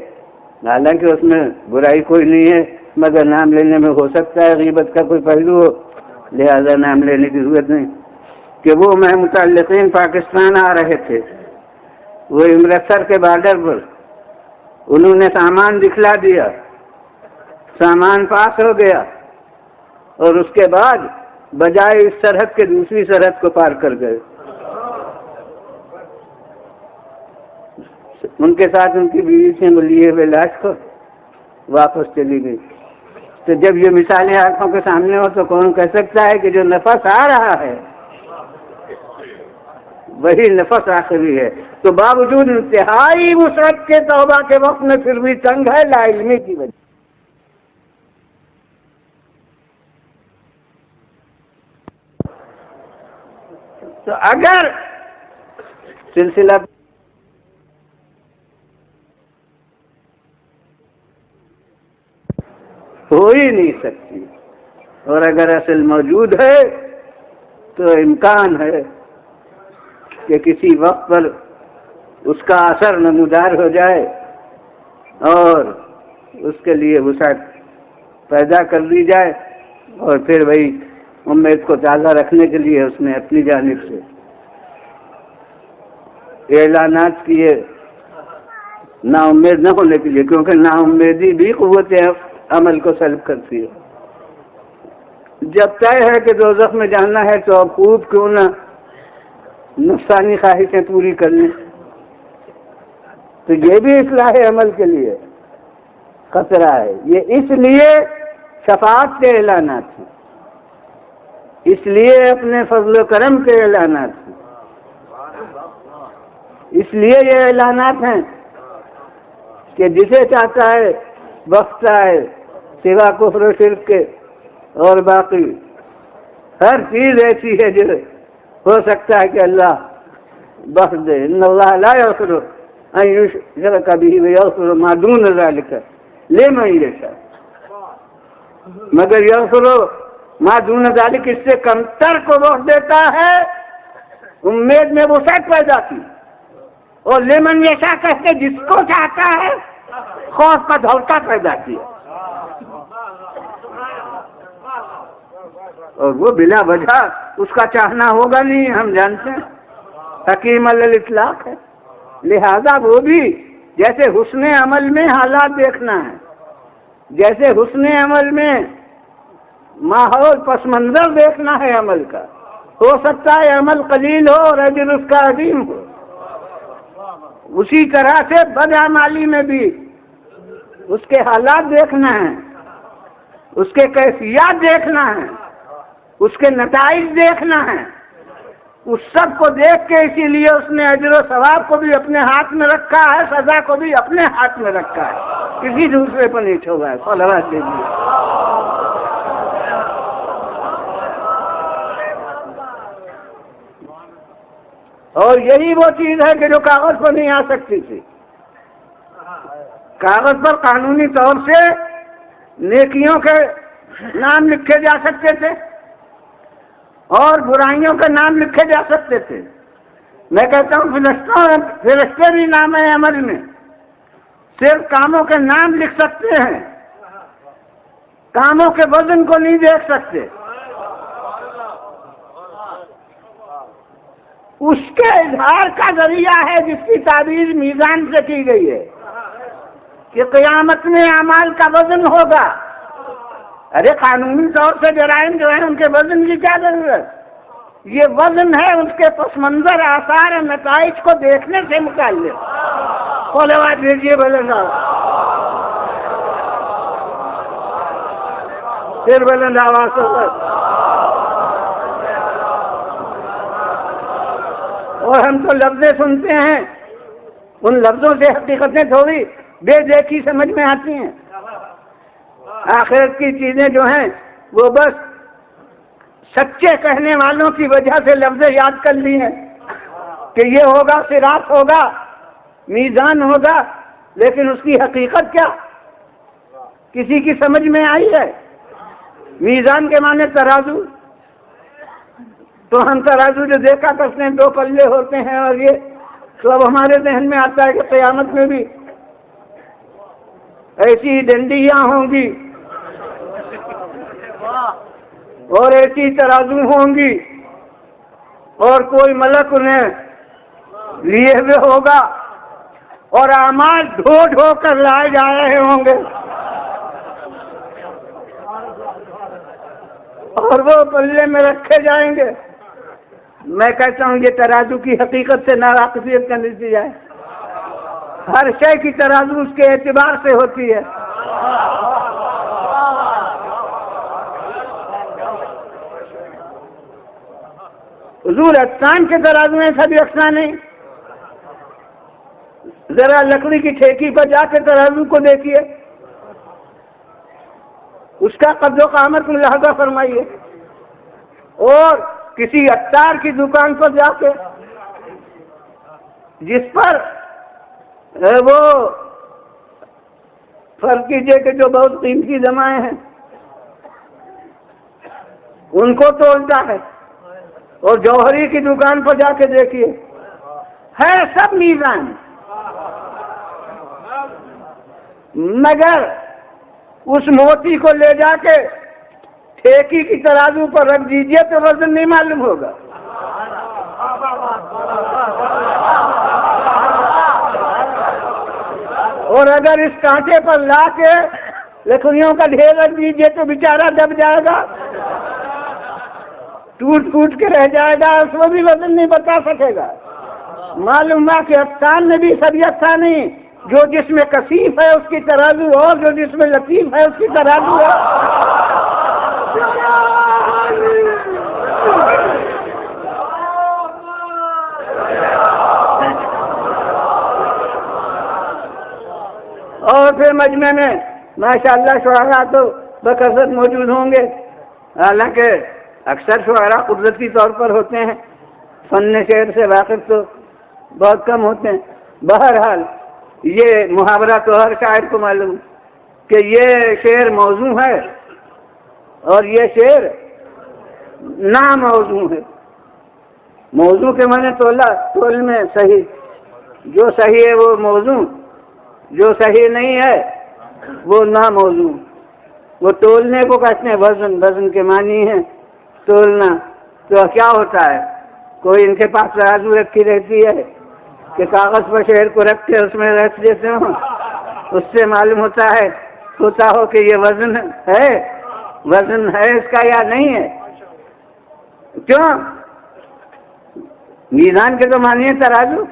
حالانکہ اس میں برائی کوئی نہیں ہے، مگر نام لینے میں ہو سکتا ہے غیبت کا کوئی پہلو ہو، لہذا نام لینے کی ضرورت نہیں، کہ وہ میں متعلقین پاکستان آ رہے تھے، وہ امرتسر کے بارڈر پر، انہوں نے سامان دکھلا دیا، سامان پاس ہو گیا، اور اس کے بعد بجائے اس سرحد کے دوسری سرحد کو پار کر گئے، ان کے ساتھ ان کی بیوی سے لیے ہوئے لاش کو واپس چلی گئی۔ تو جب یہ مثالیں آنکھوں کے سامنے ہو تو کون کہہ سکتا ہے کہ جو نفس آ رہا ہے وہی نفس آخری ہے. تو باوجود انتہائی وسعت کے توبہ کے وقت میں پھر بھی تنگ ہے لا علمی کی وجہ. تو اگر سلسلہ ہو ہی نہیں سکتی، اور اگر اصل موجود ہے تو امکان ہے کہ کسی وقت پر اس کا اثر نمودار ہو جائے اور اس کے لیے وسعت پیدا کر دی جائے، اور پھر وہی امید کو تازہ رکھنے کے لیے اس نے اپنی جانب سے اعلانات کیے نا امید نہ ہونے کے لیے، کیونکہ نا امیدی بھی قوت عمل کو سلب کرتی ہے. جب طے ہے کہ دوزخ میں جانا ہے تو اب خوب کیوں نہ نفسانی خواہشیں پوری کر لیں. تو یہ بھی اصلاح عمل کے لیے خطرہ ہے. یہ اس لیے شفاعت کے اعلانات ہیں، اس لیے اپنے فضل و کرم کے اعلانات ہیں، اس لیے یہ اعلانات ہیں کہ جسے چاہتا ہے بخشتا ہے سوا کفر و شرک کے، اور باقی ہر چیز ایسی ہے جو ہو سکتا ہے کہ اللہ بخش دے. ان اللہ لا یغفر ان یشرک بہ ویغفر ما دون ذلک لمن یشاء، مگر یغفر ما دون ذلک اس سے کمتر کو بخش دیتا ہے. امید میں وسعت پیدا کی، اور لمن یشاء کہہ کے جس کو چاہتا ہے خوف کا دھوکہ پیدا کیا، اور وہ بلا وجہ اس کا چاہنا ہوگا نہیں، ہم جانتے ہیں حکیم علی الاطلاق ہے. لہذا وہ بھی جیسے حسن عمل میں حالات دیکھنا ہے، جیسے حسن عمل میں ماحول پس منظر دیکھنا ہے عمل کا، ہو سکتا ہے عمل قلیل ہو اور اجر اس کا عظیم ہو، اسی طرح سے بدعمالی میں بھی اس کے حالات دیکھنا ہے، اس کے کیفیات دیکھنا ہے، اس کے نتائج دیکھنا ہے. اس سب کو دیکھ کے اسی لیے اس نے اجر و ثواب کو بھی اپنے ہاتھ میں رکھا ہے، سزا کو بھی اپنے ہاتھ میں رکھا ہے، کسی دوسرے پر نہیں چھوڑا ہے. صلوات دیجیے. اور یہی وہ چیز ہے کہ جو کاغذ پر نہیں آ سکتی تھی. کاغذ پر قانونی طور سے نیکیوں کے نام لکھے جا سکتے تھے اور برائیوں کے نام لکھے جا سکتے تھے. میں کہتا ہوں فرشتے بھی نام عمل میں صرف کاموں کے نام لکھ سکتے ہیں، کاموں کے وزن کو نہیں دیکھ سکتے. اس کے اظہار کا ذریعہ ہے جس کی تعبیر میزان سے کی گئی ہے کہ قیامت میں اعمال کا وزن ہوگا. ارے قانونی طور سے جرائم جو ہیں ان کے وزن کی کیا ضرورت؟ یہ وزن ہے اس کے پس منظر آثار اور نتائج کو دیکھنے سے متعلق. صلوات دیجیے بھلے صاحب، پھر بلند آواز سے. اور ہم تو لفظیں سنتے ہیں، ان لفظوں سے حقیقتیں تھوڑی بے دیکھی سمجھ میں آتی ہیں. آخرت کی چیزیں جو ہیں وہ بس سچے کہنے والوں کی وجہ سے لفظ یاد کر لی ہیں کہ یہ ہوگا، صراط ہوگا، میزان ہوگا، لیکن اس کی حقیقت کیا کسی کی سمجھ میں آئی ہے؟ میزان کے معنی ترازو، تو ہم ترازو جو دیکھا کرتے ہیں 2 پلے ہوتے ہیں، اور یہ تو اب ہمارے ذہن میں آتا ہے کہ قیامت میں بھی ایسی ڈنڈیاں ہوں گی اور ایسی ترازو ہوں گی، اور کوئی ملک انہیں لیے ہوئے ہوگا اور اعمال ڈھو ڈھو کر لائے جا رہے ہوں گے، اور وہ پلے میں رکھے جائیں گے. میں کہتا ہوں یہ ترازو کی حقیقت سے ناواقفیت کا نتیجہ ہے. ہر شے کی ترازو اس کے اعتبار سے ہوتی ہے. حضور احسان کے ترازو میں سب یکساں نہیں. ذرا لکڑی کی ٹھیکی پر جا کے ترازو کو دیکھیے، اس کا قبض و قامت ملاحظہ فرمائیے، اور کسی عطار کی دکان پر جا کے جس پر وہ فرض کیجئے کہ جو بہت قیمتی دمائیں ہیں ان کو تولتا ہے، اور جوہری کی دکان پر جا کے دیکھیے ہے سب میزان، مگر اس موتی کو لے جا کے ٹھیکی کی ترازو پر رکھ دیجئے تو وزن نہیں معلوم ہوگا. اور اگر اس کانٹے پر لا کے لکڑیوں کا ڈھیر رکھ دیجئے تو بیچارہ دب جائے گا، ٹوٹ پھوٹ کے رہ جائے گا، اس کو بھی وزن نہیں بتا سکے گا. معلوم ہوا کہ افسان میں بھی سب یکساں نہیں، جو جس میں کثیف ہے اس کی ترازو اور جو جس میں لطیف ہے اس کی ترازو ہے. اور پھر مجمع میں ماشاءاللہ شعراء تو بکثرت موجود ہوں گے، حالانکہ اکثر شعراء قدرتی طور پر ہوتے ہیں، فن شعر سے واقف تو بہت کم ہوتے ہیں. بہرحال یہ محاورہ تو ہر شاعر کو معلوم کہ یہ شعر موضوع ہے اور یہ شعر ناموضوع ہے. موضوع کے معنی تول میں صحیح، جو صحیح ہے وہ موضوع، جو صحیح نہیں ہے وہ ناموضوع. وہ تولنے کو کہتے ہیں وزن، وزن کے معنی ہے تولنا. تو کیا ہوتا ہے، کوئی ان کے پاس ترازو رکھی رہتی ہے کہ کاغذ پر شعر کو رکھ کے اس میں رکھ دیتے ہوں، اس سے معلوم ہوتا ہو کہ یہ وزن ہے، وزن ہے اس کا یا نہیں ہے. کیوں؟ میزان کے تو معنی ہے ترازو.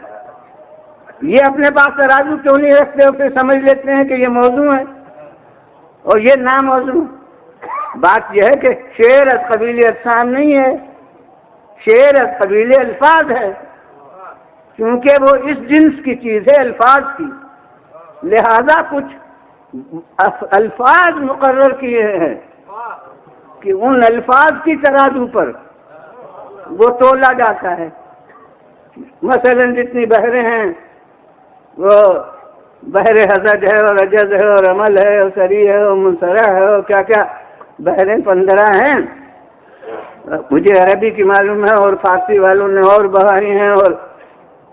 یہ اپنے پاس ترازو کیوں نہیں رکھتے ہو؟ پھر سمجھ لیتے ہیں کہ یہ موضوع ہے اور یہ ناموضوع. بات یہ ہے کہ شعر از قبیل افسان نہیں ہے، شعر از قبیل الفاظ ہے، کیونکہ وہ اس جنس کی چیز ہے الفاظ کی. لہذا کچھ الفاظ مقرر کیے ہیں کہ ان الفاظ کی ترازو پر وہ تولا جاتا ہے. مثلا جتنی بحریں ہیں وہ بحر حضج ہے اور عجز ہے اور عمل ہے اور سری ہے اور منصرح ہے اور کیا کیا بحریں 15 ہیں. مجھے عربی کی معلوم ہے اور فارسی والوں نے اور بڑھائی ہیں، اور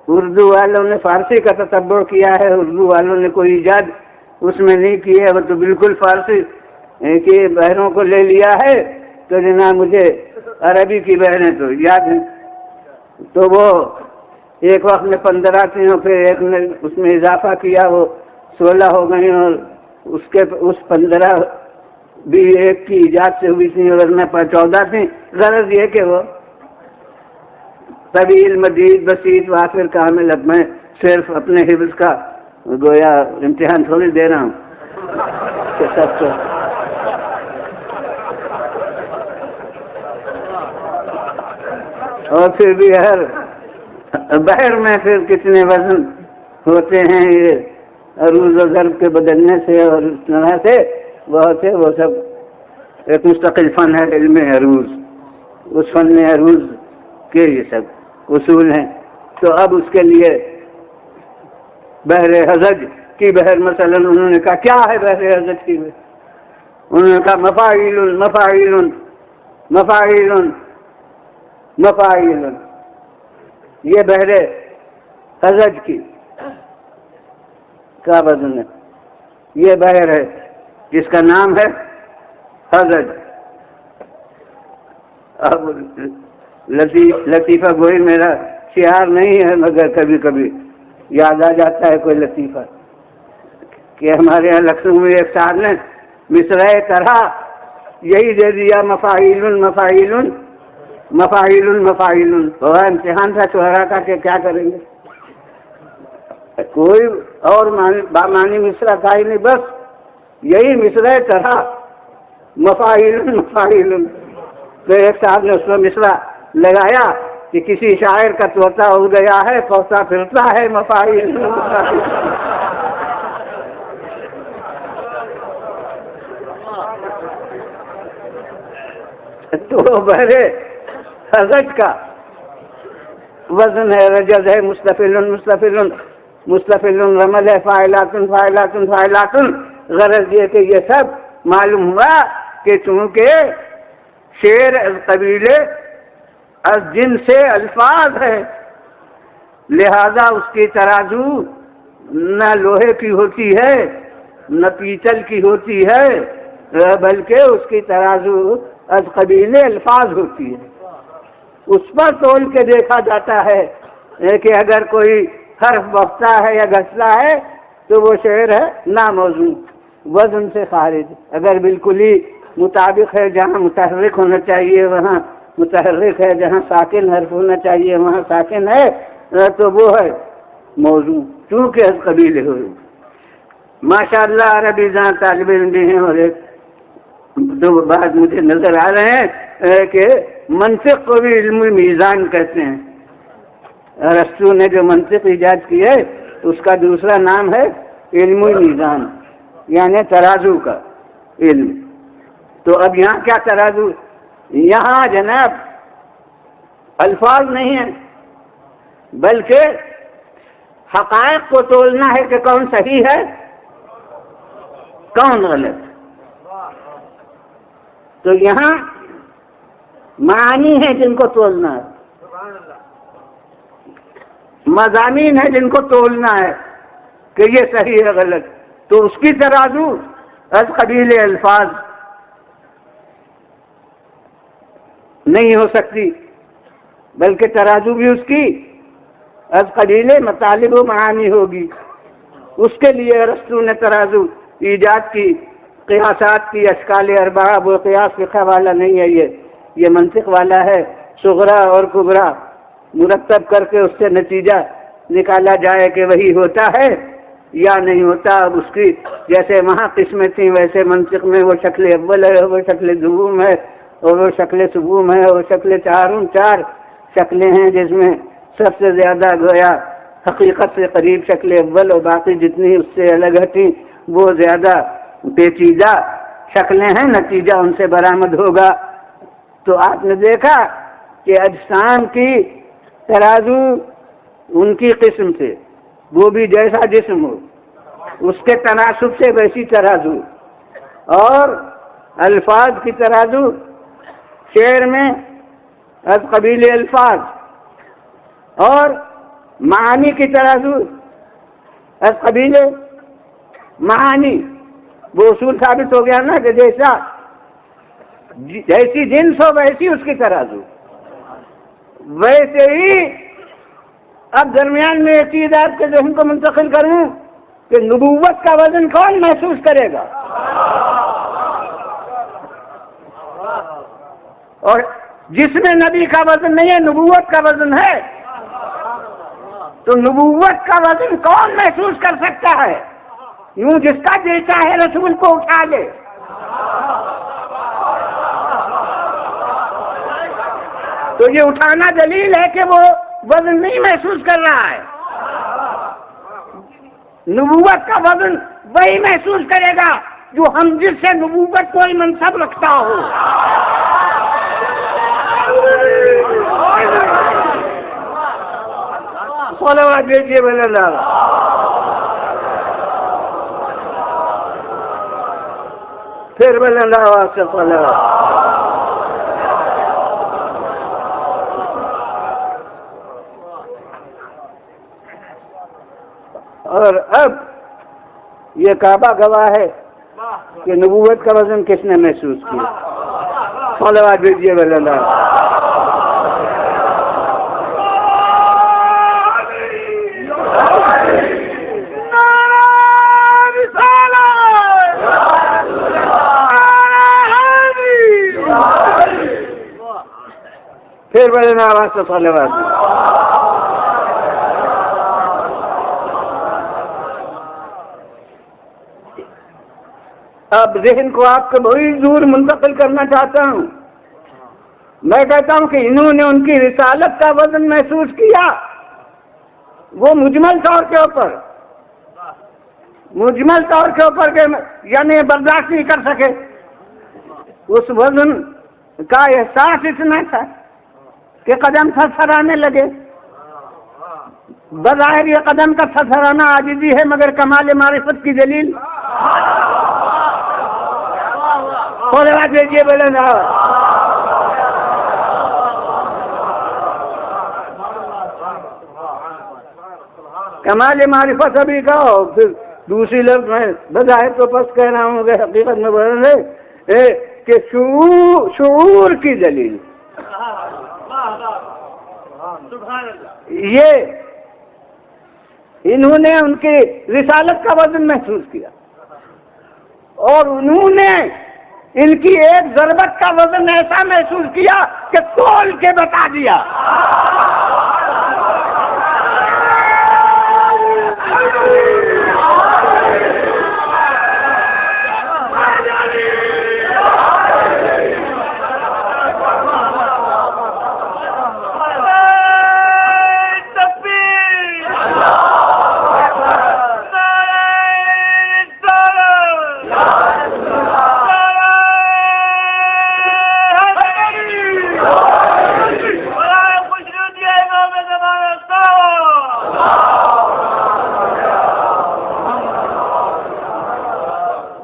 اردو والوں نے فارسی کا تتبع کیا ہے، اردو والوں نے کوئی ایجاد اس میں نہیں کی ہے، وہ تو بالکل فارسی کے بحروں کو لے لیا ہے. تو جناب مجھے عربی کی بحریں تو یاد ہیں، تو وہ ایک وقت میں 15 تھیں اور پھر ایک نے اس میں اضافہ کیا، وہ 16 ہو گئی، اور اس 15 بھی ایک کی ایجاد سے ہوئی تھیں اور ورنہ 14 تھیں. غرض یہ کہ وہ طویل مدید بسیط وافر کامل. اب میں صرف اپنے حفظ کا گویا امتحان تھوڑی دے رہا ہوں کہ سب کو اور پھر بھی ہر بحر میں پھر کتنے وزن ہوتے ہیں یہ عروض و ضرب کے بدلنے سے اور اس طرح سے بہت سے، وہ سب ایک مستقل فن ہے علم عروض. اس فن عروض کے یہ سب اصول ہیں. تو اب اس کے لیے بحر حضج کی بحر مثلا انہوں نے کہا کیا ہے بحر حضج کی بحر؟ انہوں نے کہا مفاعیل مفاعیل مفاعیل مفاعیل. یہ بحر حضج کی کا وزن ہے. یہ بحر ہے جس کا نام ہے حضج. اب لطیفہ گوئی میرا شعار نہیں ہے، مگر کبھی کبھی یاد آ جاتا ہے کوئی لطیفہ کہ ہمارے یہاں لکھنؤ میں ایک شاعر نے مصرع طرح یہی دے دیا، مفاعیل مفاعیل مفاعیل مفاعیل. بڑا امتحان تھا شعراء کا کہ کیا کریں گے، کوئی اور بامانی مصرع تھا ہی نہیں، بس یہی مصرع طرح مفاعیل مفاعیل. تو ایک صاحب نے اس میں مصرع لگایا کہ کسی شاعر کا طوطا اڑ گیا ہے، طوطا پھرتا ہے مفاعیل۔ تو بہرے رج کا وزن ہے، رجز ہے، مستفل مستفل مستفل، رمل ہے، فاعلات فاعلات فاعلات۔ غرض یہ کہ یہ سب معلوم ہوا کہ چونکہ شعر قبیلے از جن سے الفاظ ہے، لہذا اس کی ترازو نہ لوہے کی ہوتی ہے نہ پیتل کی ہوتی ہے، بلکہ اس کی ترازو از قبیلے الفاظ ہوتی ہے۔ اس پر تول کے دیکھا جاتا ہے کہ اگر کوئی حرف بختا ہے یا گھستا ہے تو وہ شعر ہے ناموزون، وزن سے خارج۔ اگر بالکل ہی مطابق ہے، جہاں متحرک ہونا چاہیے وہاں متحرک ہے، جہاں ساکن حرف ہونا چاہیے وہاں ساکن ہے، تو وہ ہے موضوع، چونکہ اس قبیلے ہوئے۔ ماشاء اللہ عربی جہاں طالب علم بھی ہیں، اور ایک دو بات مجھے نظر آ رہے ہیں کہ منطق کو بھی علم میزان کہتے ہیں۔ ارسطو نے جو منطق ایجاد کی ہے اس کا دوسرا نام ہے علم میزان، یعنی ترازو کا علم۔ تو اب یہاں کیا ترازو؟ یہاں جناب الفاظ نہیں ہیں، بلکہ حقائق کو تولنا ہے کہ کون صحیح ہے کون غلط۔ تو یہاں معانی ہیں جن کو تولنا ہے، مضامین ہیں جن کو تولنا ہے کہ یہ صحیح ہے غلط۔ تو اس کی ترازو از قبیل الفاظ نہیں ہو سکتی، بلکہ ترازو بھی اس کی از قبیل مطالب و معانی ہوگی۔ اس کے لیے ارسطو نے ترازو ایجاد کی، قیاسات کی، اشکال اربعہ۔ وہ قیاس فقہ والا نہیں ہے، یہ منطق والا ہے۔ صغرا اور کبرا مرتب کر کے اس سے نتیجہ نکالا جائے کہ وہی ہوتا ہے یا نہیں ہوتا۔ اب اس کی جیسے وہاں قسمیں تھیں ویسے منطق میں وہ شکل اول ہے، وہ شکل دوم ہے، اور وہ شکل سبوم ہے، اور شکل چار شکلیں ہیں جس میں سب سے زیادہ گویا حقیقت سے قریب شکل اول، اور باقی جتنی اس سے الگ ہٹیں وہ زیادہ پیچیدہ شکلیں ہیں، نتیجہ ان سے برآمد ہوگا۔ تو آپ نے دیکھا کہ اجسام کی ترازو ان کی قسم سے، وہ بھی جیسا جسم ہو اس کے تناسب سے ویسی ترازو، اور الفاظ کی ترازو شعر میں از قبیل الفاظ، اور معانی کی ترازو از قبیل معانی۔ وہ اصول ثابت ہو گیا نا کہ جیسی جنس ہو ویسی اس کی ترازو۔ ویسے ہی اب درمیان میں ایک چیز آپ کے ذہن کو منتقل کروں کہ نبوت کا وزن کون محسوس کرے گا؟ اور جس میں نبی کا وزن نہیں ہے، نبوت کا وزن ہے، تو نبوت کا وزن کون محسوس کر سکتا ہے؟ یوں جس کا دل چاہے رسول کو اٹھا لے۔ تو یہ اٹھانا دلیل ہے کہ وہ وزن نہیں محسوس کر رہا ہے۔ نبوت کا وزن وہی محسوس کرے گا جو ہم جس سے نبوت کوئی منصب رکھتا ہو۔ صلوات بھیجیے بھلے اللہ۔ پھر بھلے اللہ واسطے صلوات۔ اور اب یہ کعبہ گواہ ہے کہ نبوت کا وزن کس نے محسوس کیا۔ صلوات بھیجیے بھلے اللہ۔ پھر بڑے نواز سے صلوات۔ اب ذہن کو آپ کو بڑی دور منتقل کرنا چاہتا ہوں۔ میں کہتا ہوں کہ انہوں نے ان کی رسالت کا وزن محسوس کیا، وہ مجمل طور کے اوپر کے یعنی برداشت نہیں کر سکے، اس وزن کا احساس اتنا تھا کہ قدم تھرتھرانے لگے۔ بظاہر یہ قدم کا تھرتھرانا عاجزی ہے، مگر کمال معرفت کی دلیل۔ کمال معرفت ابھی کہو، پھر دوسری لفظ میں بظاہر تو بس کہہ رہا ہوں کہ حقیقت میں بدل ہے کہ شعور کی دلیل۔ یہ انہوں نے ان کی رسالت کا وزن محسوس کیا، اور انہوں نے ان کی ایک ضربت کا وزن ایسا محسوس کیا کہ تول کے بتا دیا۔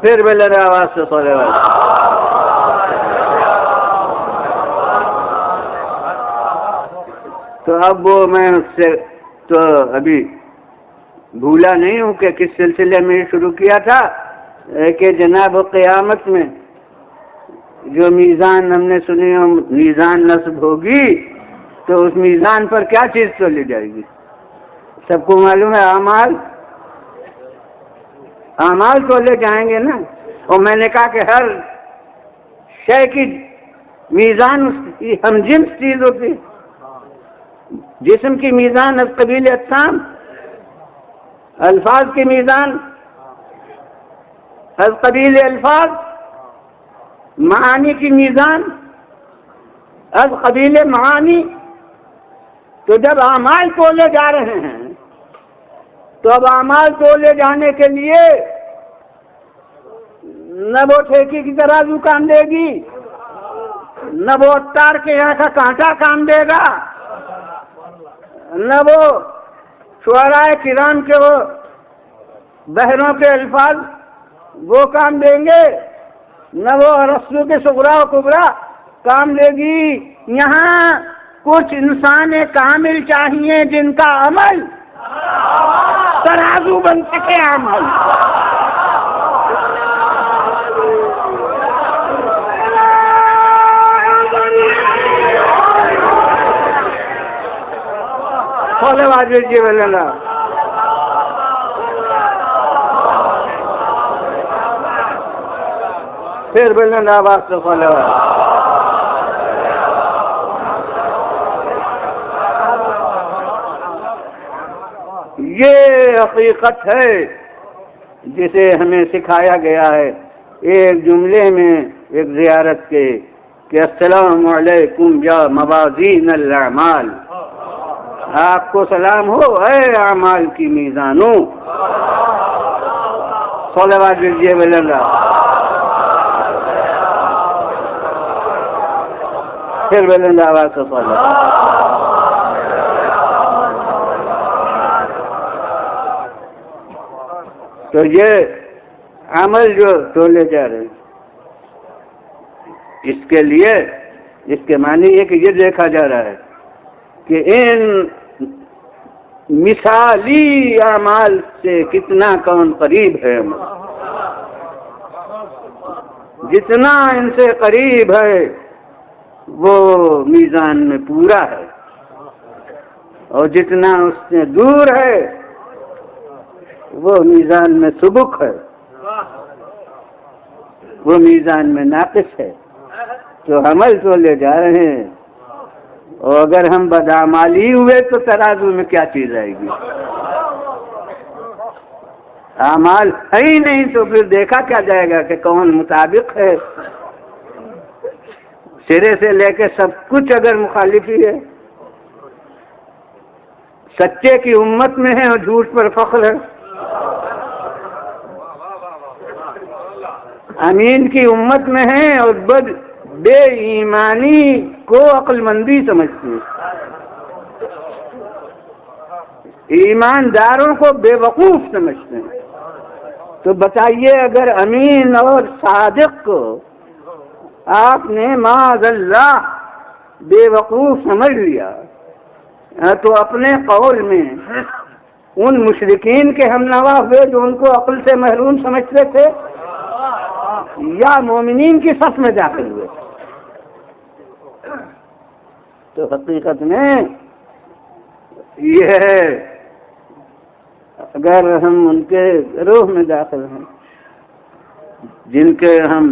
پھر بلند آواز سے صلوات۔ تو اب وہ میں اس سے تو ابھی بھولا نہیں ہوں کہ کس سلسلے میں شروع کیا تھا کہ جناب قیامت میں جو میزان ہم نے سنی میزان نصب ہوگی تو اس میزان پر کیا چیز تولی جائے گی؟ سب کو معلوم ہے اعمال تولے جائیں گے نا۔ اور میں نے کہا کہ ہر شے کی میزان ہم جنس چیز ہوتی، جسم کی میزان از قبیل اجسام، الفاظ کی میزان از قبیل الفاظ، معانی کی میزان از قبیل معانی۔ تو جب اعمال تولے جا رہے ہیں تو اب اعمال تولے جانے کے لیے نہ وہ ٹھیکی کی ترازو کام دے گی، نہ وہ اتار کے یہاں کا کانٹا کام دے گا، نہ وہ شعراء کرام کے وہ بحروں کے الفاظ وہ کام دیں گے، نہ وہ رسول کے صغرا و کبرا کام دے گی۔ یہاں کچھ انسان کامل چاہیے جن کا عمل ترازو بن سکے۔ عمل جی بولنا پھر بولنا آواز سے یہ حقیقت ہے جسے ہمیں سکھایا گیا ہے ایک جملے میں ایک زیارت کے کہ السلام علیکم یا موازین الاعمال، آپ کو سلام ہو اے اعمال کی میزانوں۔ صلوات دیجیے بلند، پھر بلند آواز سے صلوات۔ تو یہ عمل جو تولے جا رہے ہیں اس کے لیے اس کے معنی یہ کہ یہ دیکھا جا رہا ہے کہ ان مثالی اعمال سے کتنا کون قریب ہے، جتنا ان سے قریب ہے وہ میزان میں پورا ہے، اور جتنا اس سے دور ہے وہ میزان میں سبک ہے، وہ میزان میں ناقص ہے۔ تو عمل تو لے جا رہے ہیں، اور اگر ہم بدعمالی ہوئے تو ترازو میں کیا چیز آئے گی؟ اعمال ہے ہی نہیں تو پھر دیکھا کیا جائے گا کہ کون مطابق ہے۔ سرے سے لے کے سب کچھ اگر مخالف ہی ہے، سچے کی امت میں ہے اور جھوٹ پر فخر ہے، امین کی امت میں ہے اور بے ایمانی کو عقل مندی سمجھتی ہے، ایمانداروں کو بے وقوف سمجھتے ہیں۔ تو بتائیے اگر امین اور صادق کو آپ نے معاذ اللہ بے وقوف سمجھ لیا تو اپنے قول میں ان مشرکین کے ہم نوا ہوئے جو ان کو عقل سے محروم سمجھتے تھے، یا مومنین کی صف میں داخل ہوئے؟ تو حقیقت میں یہ ہے، اگر ہم ان کے گروہ میں داخل ہیں جن کے ہم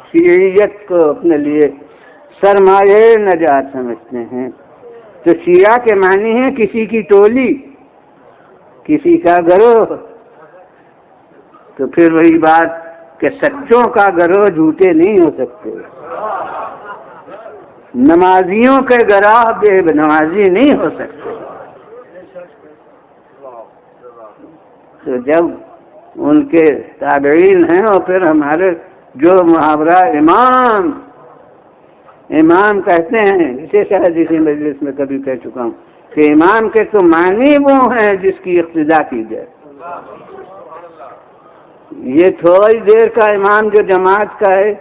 شیعیت کو اپنے لیے سرمایہ نجات سمجھتے ہیں، تو شیعہ کے معنی ہے کسی کی ٹولی، کسی کا گروہ۔ تو پھر وہی بات کہ سچوں کا گروہ جھوٹے نہیں ہو سکتے، نمازیوں کے گروہ بے نمازی نہیں ہو سکتے۔ تو جب ان کے تابعین ہیں اور پھر ہمارے جو محاورہ امام کہتے ہیں، اسے شاید اسی مجلس میں کبھی کہہ چکا ہوں کہ امام کے تو معنی وہ ہیں جس کی اقتداء کی جائے۔ یہ تھوڑی دیر کا امام جو جماعت کا ہے،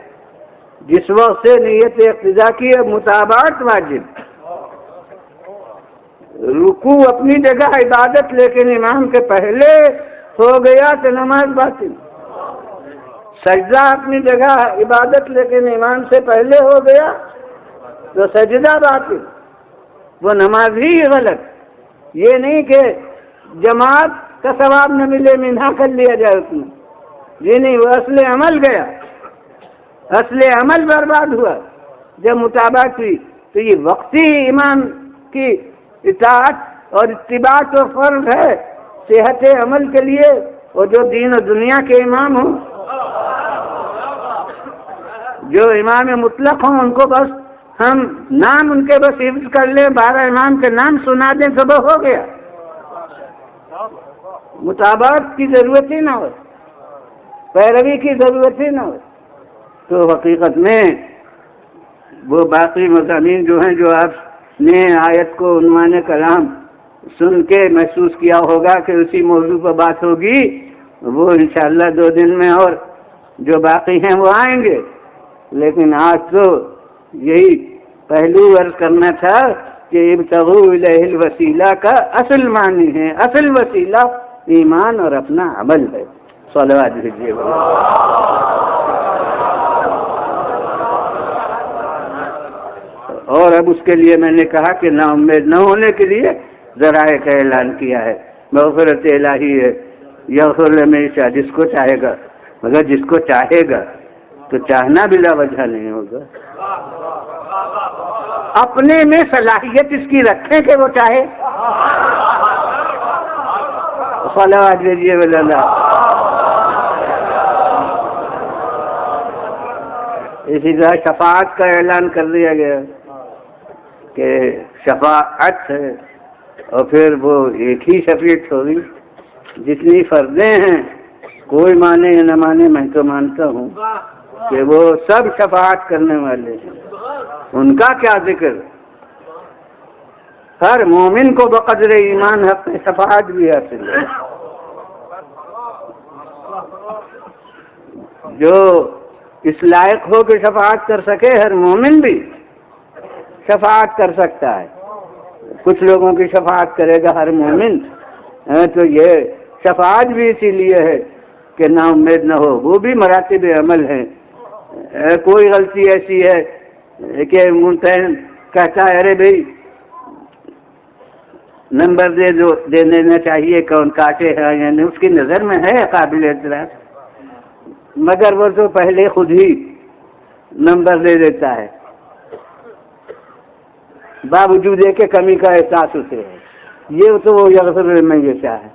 جس وقت سے نیت اقتداء کی ہے متابعت واجب، رکوع اپنی جگہ عبادت، لیکن امام کے پہلے ہو گیا تو نماز باطل، سجدہ اپنی جگہ عبادت لیکن امام سے پہلے ہو گیا تو سجدہ باطل، وہ نماز ہی غلط۔ یہ نہیں کہ جماعت کا ثواب نہ ملے، منہا کر لیا جائے اس میں، یہ نہیں، وہ اصل عمل گیا، اصل عمل برباد ہوا جب مطابقت ہوئی۔ تو یہ وقتی امام کی اطاعت اور اتباع تو فرض ہے صحت عمل کے لیے، اور جو دین و دنیا کے امام ہوں، جو امام مطلق ہوں، ان کو بس ہم نام ان کے بس حفظ کر لیں، 12 امام کے نام سنا دیں تو وہ ہو گیا، مطابقت کی ضرورت ہی نہ ہو، پیروی کی ضرورت ہی نہ ہو۔ تو حقیقت میں وہ باقی مضامین جو ہیں، جو آپ نے آیت کو عنوان کلام سن کے محسوس کیا ہوگا کہ اسی موضوع پر بات ہوگی، وہ انشاءاللہ 2 دن میں اور جو باقی ہیں وہ آئیں گے۔ لیکن آج تو یہی پہلو عرض کرنا تھا کہ ابتغوا الیہ الوسیلہ کا اصل معنی ہے، اصل وسیلہ ایمان اور اپنا عمل ہے۔ صلوات بھیجیے۔ اور اب اس کے لیے میں نے کہا کہ نا امید نہ ہونے کے لیے ذرائع کا اعلان کیا ہے، مغفرت الہی ہے، یغفر لمن جس کو چاہے گا، مگر جس کو چاہے گا تو چاہنا بلا وجہ نہیں ہوگا، اپنے میں صلاحیت اس کی رکھیں کہ وہ چاہے۔ صلوات بھیجیے اللہ۔ اسی طرح شفاعت کا اعلان کر دیا گیا کہ شفاعت ہے، اور پھر وہ ایک ہی شفیع ہوگی، جتنی فردیں ہیں کوئی مانے یا نہ مانے، میں تو مانتا ہوں کہ وہ سب شفاعت کرنے والے ہیں، ان کا کیا ذکر، ہر مومن کو بقدر ایمان حق شفاعت بھی حاصل ہے۔ جو اس لائق ہو کہ شفاعت کر سکے، ہر مومن بھی شفاعت کر سکتا ہے، کچھ لوگوں کی شفاعت کرے گا ہر مومن، تو یہ شفاعت بھی اسی لیے ہے کہ نا امید نہ ہو، وہ بھی مراتب عمل ہیں۔ کوئی غلطی ایسی ہے کہ ممتحن کہتا ہے ارے بھائی نمبر دے دینا چاہیے، کون کاٹے ہیں، یعنی اس کی نظر میں ہے قابل اعتراض، مگر وہ تو پہلے خود ہی نمبر دے دیتا ہے، باوجود ہے کہ کمی کا احساس اسے ہے، یہ تو وہ یغفر لمن یشاء ہے،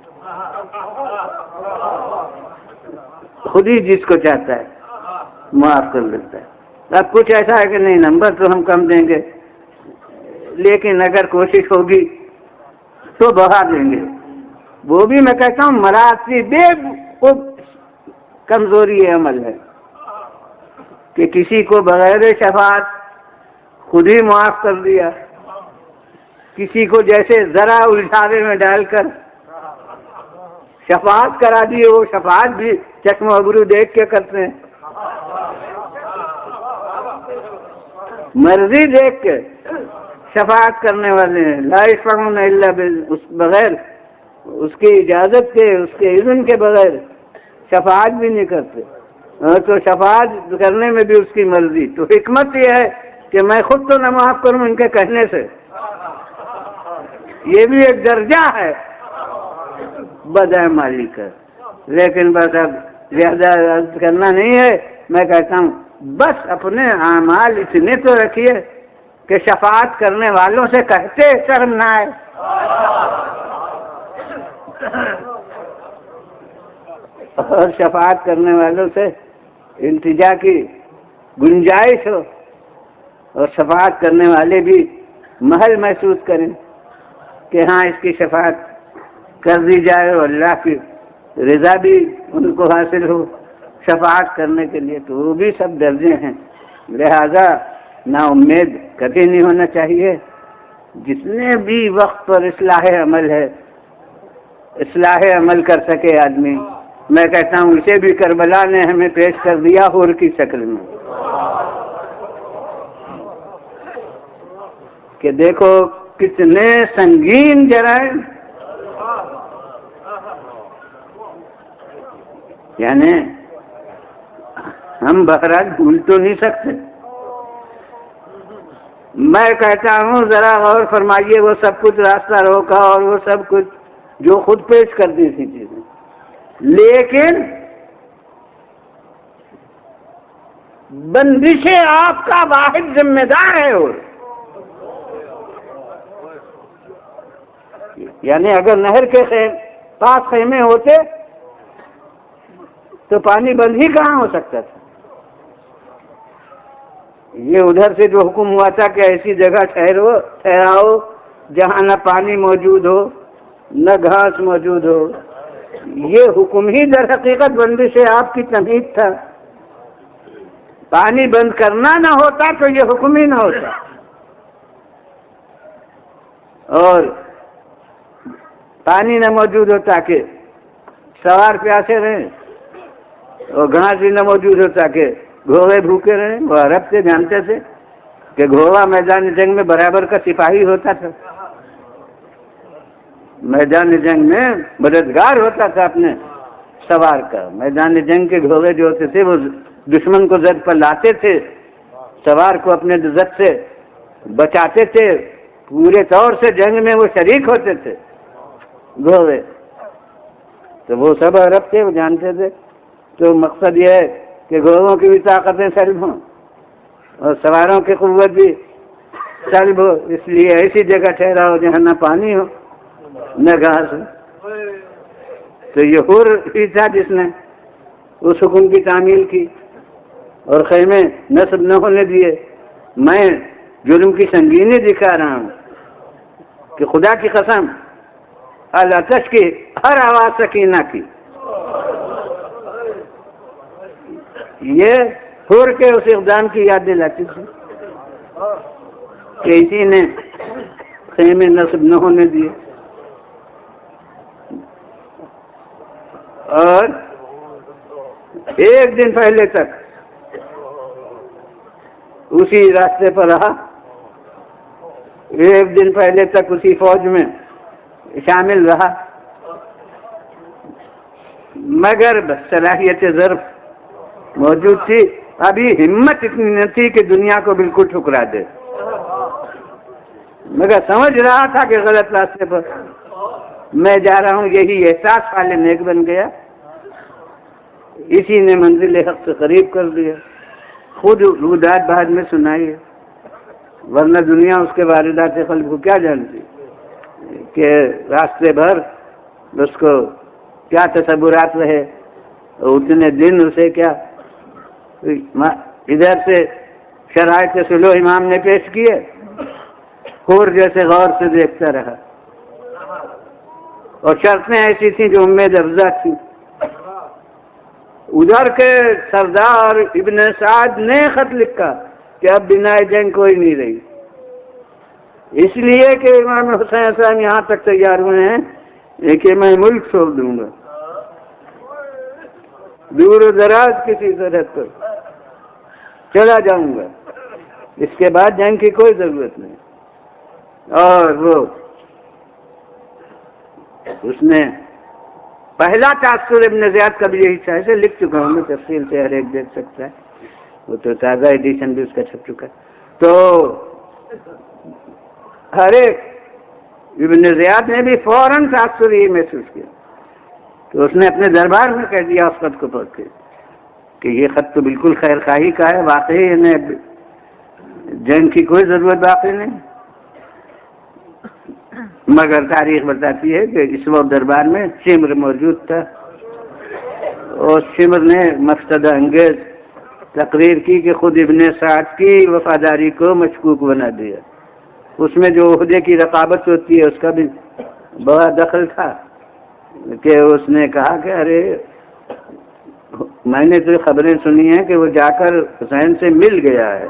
خود ہی جس کو چاہتا ہے معاف کر دیتا ہے۔ اب کچھ ایسا ہے کہ نہیں نمبر تو ہم کم دیں گے، لیکن اگر کوشش ہوگی تو بڑھا دیں گے. وہ بھی میں کہتا ہوں مراتب کمزوری عمل ہے کہ کسی کو بغیر شفاعت خود ہی معاف کر دیا، کسی کو جیسے ذرا الجھاوے میں ڈال کر شفاعت کرا دی. وہ شفاعت بھی چشم ابرو دیکھ کے کرتے ہیں، مرضی دیکھ کے شفاعت کرنے والے ہیں. لا یشفعون الا بغیر اس کی اجازت کے، اس کے اذن کے بغیر شفاعت بھی نہیں کرتے. تو شفاعت کرنے میں بھی اس کی مرضی. تو حکمت یہ ہے کہ میں خود تو نہ معاف کروں ان کے کہنے سے، یہ بھی ایک درجہ ہے بدعمالی کا. لیکن بس اب زیادہ عرض کرنا نہیں ہے. میں کہتا ہوں بس اپنے اعمال اتنے تو رکھیے کہ شفاعت کرنے والوں سے کہتے شرم نہ آئے. اور شفاعت کرنے والوں سے التجا کی گنجائش ہو، اور شفاعت کرنے والے بھی محل محسوس کریں کہ ہاں اس کی شفاعت کر دی جائے اور اللہ کی رضا بھی ان کو حاصل ہو شفاعت کرنے کے لیے. تو وہ بھی سب درجے ہیں. لہذا نا امید کبھی نہیں ہونا چاہیے. جتنے بھی وقت پر اصلاح عمل ہے، اصلاح عمل کر سکے آدمی، میں کہتا ہوں اسے بھی کربلا نے ہمیں پیش کر دیا حور کی شکل میں کہ دیکھو کتنے سنگین جرائم، یعنی ہم بہرحال بھول تو نہیں سکتے. میں کہتا ہوں ذرا غور فرمائیے، وہ سب کچھ راستہ روکا اور وہ سب کچھ جو خود پیش کرتی تھی چیزیں، لیکن بندش آپ کا واحد ذمہ دار ہے. اور یعنی اگر نہر کے پاس خیمے ہوتے تو پانی بند ہی کہاں ہو سکتا تھا. یہ ادھر سے جو حکم ہوا تھا کہ ایسی جگہ ٹھہراؤ جہاں نہ پانی موجود ہو نہ گھاس موجود ہو، یہ حکم ہی در حقیقت بندش آپ کی تمہید تھا. پانی بند کرنا نہ ہوتا تو یہ حکم ہی نہ ہوتا. اور پانی نہ موجود ہوتا کہ سوار پیاسے رہیں، اور گھاس بھی نہ موجود ہوتا کہ گھوڑے بھوکے رہیں. وہ عرب سے جانتے تھے کہ گھوڑا میدان جنگ میں برابر کا سپاہی ہوتا تھا، میدان جنگ میں مددگار ہوتا تھا اپنے سوار کا. میدان جنگ کے گھوڑے جو ہوتے تھے وہ دشمن کو زد پر لاتے تھے، سوار کو اپنے زد سے بچاتے تھے. پورے طور سے جنگ میں وہ شریک ہوتے تھے گھوڑے. تو وہ سب عرب تھے، وہ جانتے تھے. تو مقصد یہ ہے کہ گھوڑوں کی بھی طاقتیں سلب ہوں اور سواروں کی قوت بھی سلب ہو. اس لیے ایسی جگہ ٹھہرا ہو جہاں نہ پانی ہو نہ گھاس ہو. تو یہ حور ہی تھا جس نے اس حکم کی تعمیل کی اور خیمے نصب نہ ہونے دیے. میں جرم کی سنگینی دکھا رہا ہوں کہ خدا کی قسم الاتش کی ہر آواز سکینہ کی. یہ حور کے اس اقدام کی یاد دلاتی تھی کہ اسی نے خیمے نصب نہ ہونے دیے. اور ایک دن پہلے تک اسی راستے پر رہا، ایک دن پہلے تک اسی فوج میں شامل رہا، مگر صلاحیت ظرف موجود تھی. ابھی ہمت اتنی نہ تھی کہ دنیا کو بالکل ٹھکرا دے، مگر سمجھ رہا تھا کہ غلط راستے پر میں جا رہا ہوں. یہی احساس حال نیک بن گیا، اسی نے منزل حق سے قریب کر دیا. خود رودات بعد میں سنائی ہے، ورنہ دنیا اس کے واردات قلب کو کیا جانتی کہ راستے بھر اس کو کیا تصورات رہے. اتنے دن اسے کیا ادھر سے شرائط سلو امام نے پیش کیے، حور جیسے غور سے دیکھتا رہا، اور شرطیں ایسی تھیں جو امید افزا تھیں۔ ادھر کے سردار ابن سعد نے خط لکھا کہ اب بنا جنگ کوئی نہیں رہی، اس لیے کہ امام حسین صاحب یہاں تک تیار ہوئے ہیں کہ میں ملک چھوڑ دوں گا، دور و دراز کسی سرحد پر چلا جاؤں گا، اس کے بعد جنگ کی کوئی ضرورت نہیں۔ اور وہ اس نے پہلا تاثر ابن زیاد کا بھی یہی تھا، اسے لکھ چکا ہوں میں تفصیل سے، ہر ایک دیکھ سکتا ہے، وہ تو تازہ ایڈیشن بھی اس کا چھپ چکا ہے۔ تو ہر ایک ابن زیاد نے بھی فوراً تاثر یہ محسوس کیا تو اس نے اپنے دربار میں کہہ دیا اس خط کو پڑھ کے کہ یہ خط تو بالکل خیر خواہی کا ہے، واقعی انہیں جنگ کی کوئی ضرورت باقی نہیں، مگر تاریخ بتاتی ہے کہ اس وقت دربار میں شمر موجود تھا، اور شمر نے مفسدہ انگیز تقریر کی کہ خود ابن سعد کی وفاداری کو مشکوک بنا دیا، اس میں جو عہدے کی رقابت ہوتی ہے اس کا بھی بڑا دخل تھا، کہ اس نے کہا کہ ارے میں نے تو خبریں سنی ہیں کہ وہ جا کر حسین سے مل گیا ہے،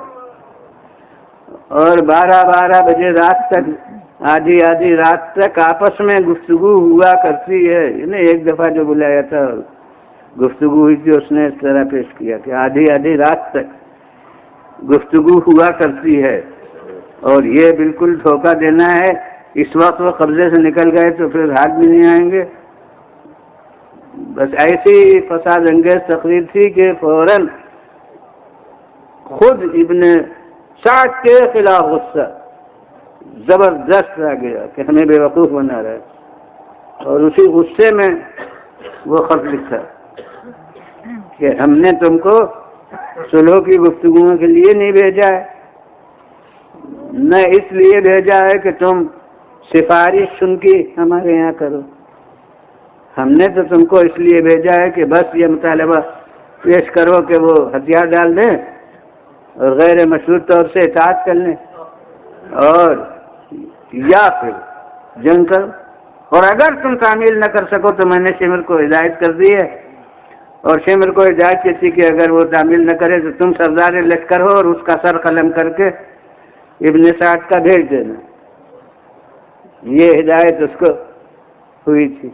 اور 12 بجے رات تک، آدھی رات تک آپس میں گفتگو ہوا کرتی ہے، یعنی ایک دفعہ جو بلایا تھا گفتگو ہوئی تھی، اس نے اس طرح پیش کیا کہ آدھی رات تک گفتگو ہوا کرتی ہے، اور یہ بالکل دھوکہ دینا ہے، اس وقت وہ قبضے سے نکل گئے تو پھر ہاتھ بھی نہیں آئیں گے۔ بس ایسی فساد انگیز تقریر تھی کہ فوراً خود ابن سعد کے خلاف غصہ زبردست آ گیا کہ ہمیں بے وقوف بنا رہا ہے، اور اسی غصے میں وہ خط لکھا کہ ہم نے تم کو صلح کی گفتگوؤں کے لیے نہیں بھیجا ہے، نہ اس لیے بھیجا ہے کہ تم سفارش سن کی ہمارے یہاں کرو، ہم نے تو تم کو اس لیے بھیجا ہے کہ بس یہ مطالبہ پیش کرو کہ وہ ہتھیار ڈال دیں اور غیر مشروط طور سے اطاعت کر لیں، اور یا پھر جنگ کرو، اور اگر تم تعمیل نہ کر سکو تو میں نے شمر کو ہدایت کر دی ہے، اور شمر کو ہدایت کی تھی کہ اگر وہ تعمیل نہ کرے تو تم سردار لشکر ہو اور اس کا سر قلم کر کے ابن سعد کا بھیج دینا، یہ ہدایت اس کو ہوئی تھی۔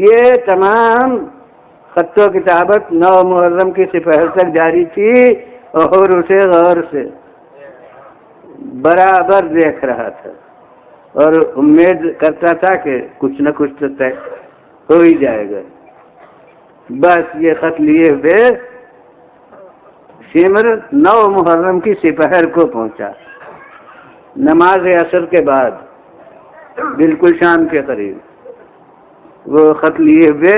یہ تمام خط و کتابت 9 محرم کی سپہر تک جاری تھی، اور اسے غور سے برابر دیکھ رہا تھا اور امید کرتا تھا کہ کچھ نہ کچھ تو طے ہو ہی جائے گا۔ بس یہ خط لیے ہوئے شمر 9 محرم کی سپہر کو پہنچا، نماز عصر کے بعد بالکل شام کے قریب وہ خط لیے ہوئے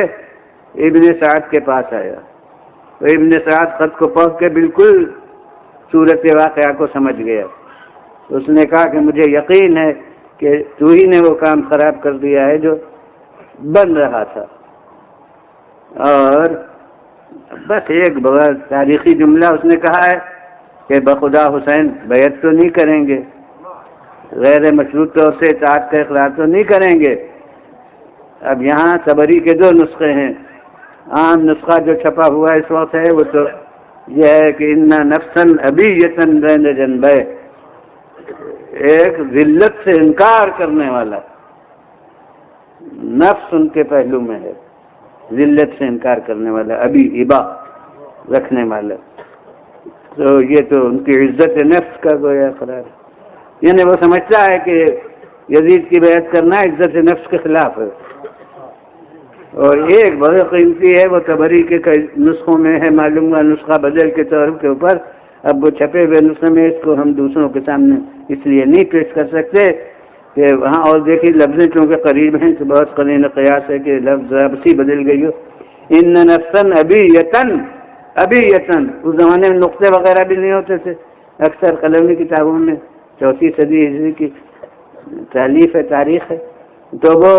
ابن سعد کے پاس آیا، تو ابن سعد خط کو پڑھ کے بالکل صورت واقعہ کو سمجھ گیا، اس نے کہا کہ مجھے یقین ہے کہ تو ہی نے وہ کام خراب کر دیا ہے جو بن رہا تھا، اور بس ایک بڑا تاریخی جملہ اس نے کہا ہے کہ بخدا حسین بیعت تو نہیں کریں گے، غیر مشروط طور سے اطاعت کا اقرار تو نہیں کریں گے۔ اب یہاں طبری کے 2 نسخے ہیں، عام نسخہ جو چھپا ہوا اس وقت ہے وہ تو یہ ہے کہ انا نفسن ابیتن بین جنبے، ایک ذلت سے انکار کرنے والا نفس ان کے پہلو میں ہے، ذلت سے انکار کرنے والا، ابھی ابا رکھنے والا، تو یہ تو ان کی عزت نفس کا گویا قرار ہے، یعنی وہ سمجھتا ہے کہ یزید کی بیعت کرنا عزت نفس کے خلاف ہے، اور ایک بڑی قیمتی ہے، وہ طبری کے کئی نسخوں میں ہے، معلوم ہوا نسخہ بدل کے طور کے اوپر، اب وہ چھپے ہوئے نسخے میں اس کو ہم دوسروں کے سامنے اس لیے نہیں پیش کر سکتے کہ وہاں، اور دیکھیے لفظیں چونکہ قریب ہیں تو بہت قرین قیاس ہے کہ لفظ ابسی بدل گئی ہو، ان نفسن ابیتن، ابیتن، اس زمانے میں نقطے وغیرہ بھی نہیں ہوتے تھے، اکثر قلمی کتابوں میں 4 صدی ہجری کی تالیف ہے، تاریخ ہے، تو وہ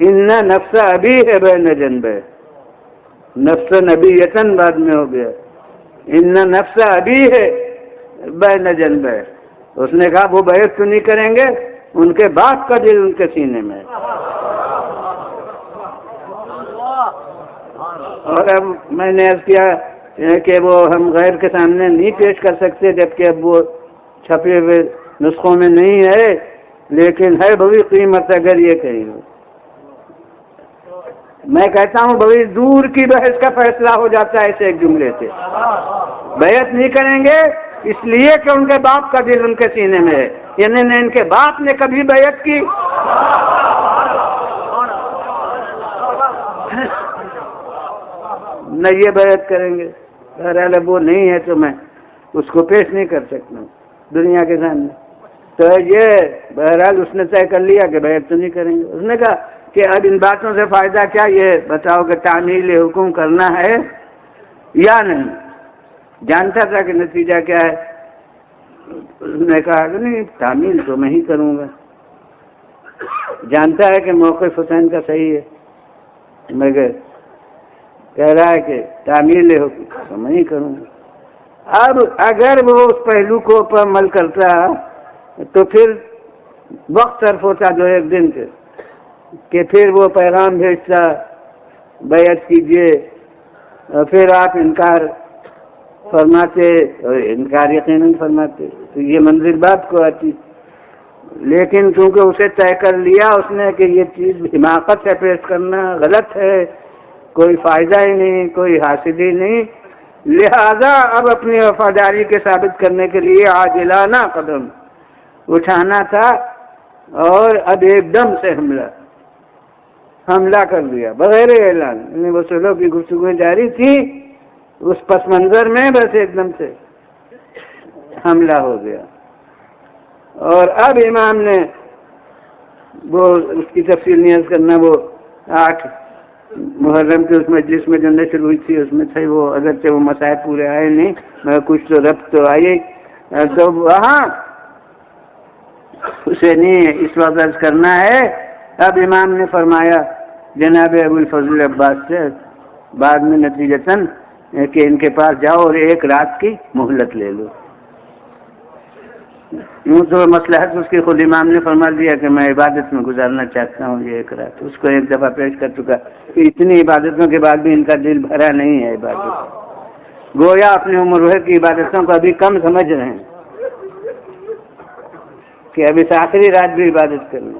ان نفس ابی ہے بین جنبے، نفس نبیتن بعد میں ہو گیا، ان نفس ابھی ہے بین جنبہ، اس نے کہا وہ بیعت تو نہیں کریں گے، ان کے باپ کا دل ان کے سینے میں ہے۔ اور اب میں نے عرض کیا کہ وہ ہم غیر کے سامنے نہیں پیش کر سکتے، جبکہ اب وہ چھپے ہوئے نسخوں میں نہیں ہے، لیکن ہے بڑی قیمت اگر یہ کہیں۔ میں کہتا ہوں بڑی دور کی بحث کا فیصلہ ہو جاتا ہے اس ایک جملے سے۔ بیعت نہیں کریں گے اس لیے کہ ان کے باپ کا دل ان کے سینے میں ہے، یعنی نہ ان کے باپ نے کبھی بیعت کی نہ یہ بیعت کریں گے۔ بہرحال اب وہ نہیں ہے تو میں اس کو پیش نہیں کر سکتا دنیا کے سامنے۔ تو یہ بہرحال اس نے طے کر لیا کہ بیعت تو نہیں کریں گے۔ اس نے کہا کہ اب ان باتوں سے فائدہ کیا، یہ بتاؤ کہ تعمیل حکم کرنا ہے یا نہیں۔ جانتا تھا کہ نتیجہ کیا ہے، اس نے کہا کہ نہیں تعمیل تو میں ہی کروں گا۔ جانتا ہے کہ موقف حسین کا صحیح ہے، مگر کہہ رہا ہے کہ تعمیل حکم تو میں ہی کروں گا۔ اب اگر وہ اس پہلو کو پر عمل کرتا تو پھر وقت صرف ہوتا جو ایک دن کے، کہ پھر وہ پیغام بھیجتا بیعت کیجئے، اور پھر آپ انکار فرماتے اور انکار یقیناً فرماتے، تو یہ منزل بات کو آتی۔ لیکن کیونکہ اسے طے کر لیا اس نے کہ یہ چیز حماقت سے پیش کرنا غلط ہے، کوئی فائدہ ہی نہیں، کوئی حاصل ہی نہیں، لہذا اب اپنی وفاداری کے ثابت کرنے کے لیے عاجلانہ قدم اٹھانا تھا، اور اب ایک دم سے حملہ کر دیا بغیر اعلان۔ یعنی وصولوں کی گفتگو جاری تھی، اس پس منظر میں بس ایک دم سے حملہ ہو گیا۔ اور اب امام نے وہ اس کی تفصیل نیاز کرنا، وہ 8 محرم کے اس مجلس میں جو نشر ہوئی تھی اس میں تھے وہ، اگرچہ وہ مسائل پورے آئے نہیں مگر کچھ تو ربط تو آئے، تو وہاں اسے نہیں اس وقت عرض کرنا ہے۔ اب امام نے فرمایا جناب ابو الفضل عباس سے بعد میں نتیجتاً کہ ان کے پاس جاؤ اور 1 رات کی مہلت لے لو۔ یوں تو مصلحت اس کی خود امام نے فرما دیا کہ میں عبادت میں گزارنا چاہتا ہوں یہ 1 رات، اس کو ایک دفعہ پیش کر چکا کہ اتنی عبادتوں کے بعد بھی ان کا دل بھرا نہیں ہے عبادت، گویا اپنی عمر بھر کی عبادتوں کو ابھی کم سمجھ رہے ہیں کہ اب اس آخری رات بھی عبادت کرنا۔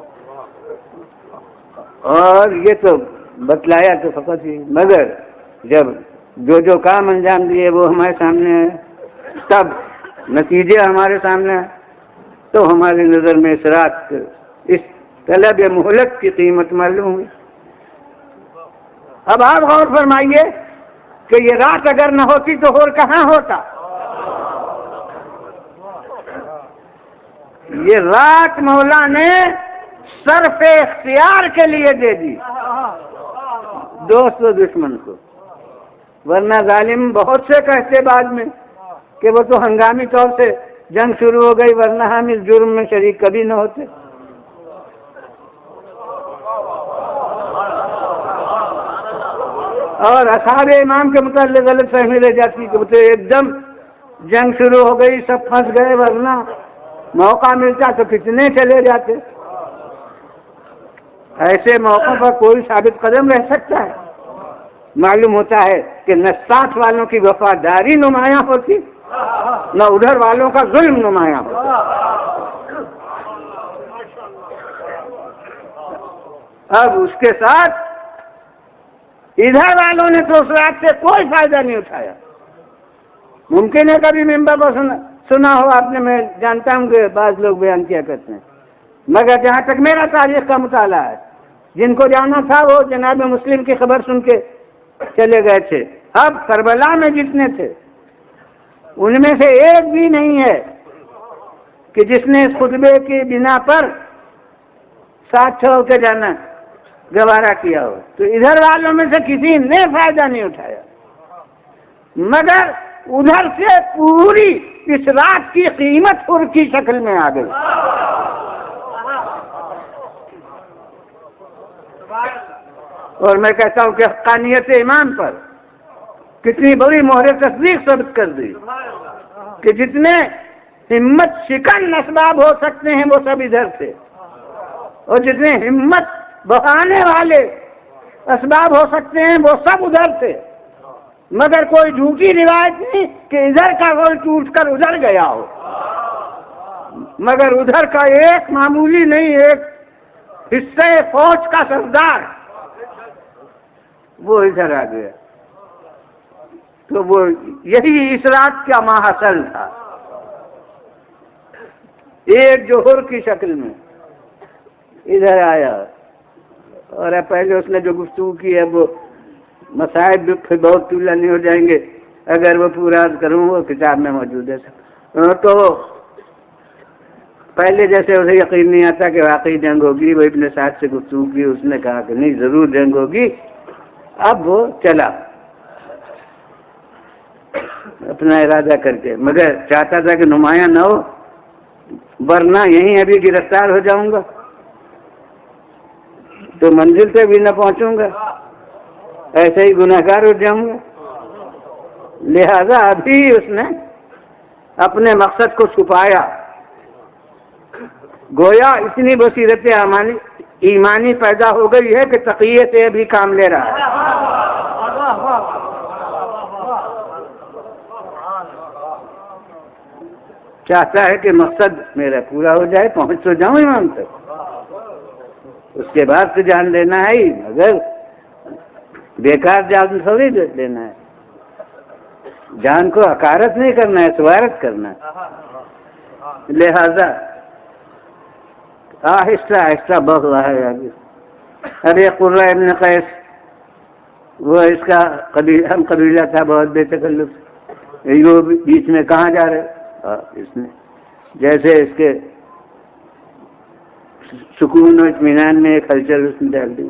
اور یہ تو بتلایا تو فقط ہی، مگر جب جو کام انجام دیے وہ ہمارے سامنے ہے، تب نتیجے ہمارے سامنے ہیں، تو ہماری نظر میں اس رات اس طلب مہلت کی قیمت معلوم ہوئی۔ اب آپ غور فرمائیے کہ یہ رات اگر نہ ہوتی تو اور کہاں ہوتا؟ یہ رات مولا نے صرف اختیار کے لیے دے دی، دوست و دشمن کو، ورنہ ظالم بہت سے کہتے بعد میں کہ وہ تو ہنگامی طور سے جنگ شروع ہو گئی ورنہ ہم اس جرم میں شریک کبھی نہ ہوتے۔ اور اصحاب امام کے متعلق غلط فہمی رہ جاتی کہ وہ تو ایک دم جنگ شروع ہو گئی سب پھنس گئے، ورنہ موقع ملتا تو کتنے چلے جاتے۔ ایسے موقع پر کوئی ثابت قدم رہ سکتا ہے؟ معلوم ہوتا ہے کہ نہ ساتھ والوں کی وفاداری نمایاں ہوتی نہ ادھر والوں کا ظلم نمایاں ہوتا۔ اب اس کے ساتھ ادھر والوں نے تو اس رات سے کوئی فائدہ نہیں اٹھایا۔ ممکن ہے کبھی ممبر کو سنا ہو آپ نے، میں جانتا ہوں کہ بعض لوگ بیان کیا کرتے ہیں، مگر جہاں تک میرا تاریخ کا مطالعہ ہے، جن کو جانا تھا وہ جناب مسلم کی خبر سن کے چلے گئے تھے۔ اب کربلا میں جتنے تھے ان میں سے ایک بھی نہیں ہے کہ جس نے اس خطبے کی بنا پر ساتھ چھوڑ کے جانا گوارا کیا ہو۔ تو ادھر والوں میں سے کسی نے فائدہ نہیں اٹھایا، مگر ادھر سے پوری اس رات کی قیمت پر کی شکل میں آ گئی۔ اور میں کہتا ہوں کہ حقانیت ایمان پر کتنی بڑی مہر تصدیق ثابت کر دی کہ جتنے ہمت شکن اسباب ہو سکتے ہیں وہ سب ادھر تھے، اور جتنے ہمت بڑھانے والے اسباب ہو سکتے ہیں وہ سب ادھر تھے، مگر کوئی جھوٹی روایت نہیں کہ ادھر کا کوئی ٹوٹ کر ادھر گیا ہو، مگر ادھر کا ایک معمولی نہیں، ایک حصہ فوج کا سردار وہ ادھر آ گیا۔ تو وہ یہی اس رات کا ماحصل تھا، ایک جوہر کی شکل میں ادھر آیا، اور پہلے اس نے جو گفتگو کی ہے وہ مسائل پھر بہت طولانی ہو جائیں گے، اگر وہ پورا کروں وہ کتاب میں موجود ہے۔ تو پہلے جیسے اسے یقین نہیں آتا کہ واقعی جنگ ہوگی، وہ ابن سعد سے گفتگو کی، اس نے کہا کہ نہیں ضرور جنگ ہوگی۔ اب وہ چلا اپنا ارادہ کر کے، مگر چاہتا تھا کہ نمایاں نہ ہو، ورنہ یہیں ابھی گرفتار ہو جاؤں گا تو منزل پہ بھی نہ پہنچوں گا، ایسے ہی گناہگار ہو جاؤں گا۔ لہذا ابھی اس نے اپنے مقصد کو چھپایا، گویا اتنی بصیرت ایمانی پیدا ہو گئی ہے کہ تقیے سے ابھی کام لے رہا ہے۔ چاہتا ہے کہ مقصد میرا پورا ہو جائے، پہنچ تو جاؤں امام تک، اس کے بعد تو جان لینا ہے ہی، مگر بیکار جان تھوڑی لینا ہے، جان کو حقارت نہیں کرنا ہے، سوارت کرنا ہے۔ لہذا آہستہ آہستہ بڑھ رہا ہے آگے۔ اب یہ قرہ ابن قیس، وہ اس کا ہم قبیلہ تھا، بہت بے تکلف، یہ بیچ میں کہاں جا رہے؟ اس نے جیسے اس کے سکون و اطمینان میں ایک ہلچل اس نے ڈال دی،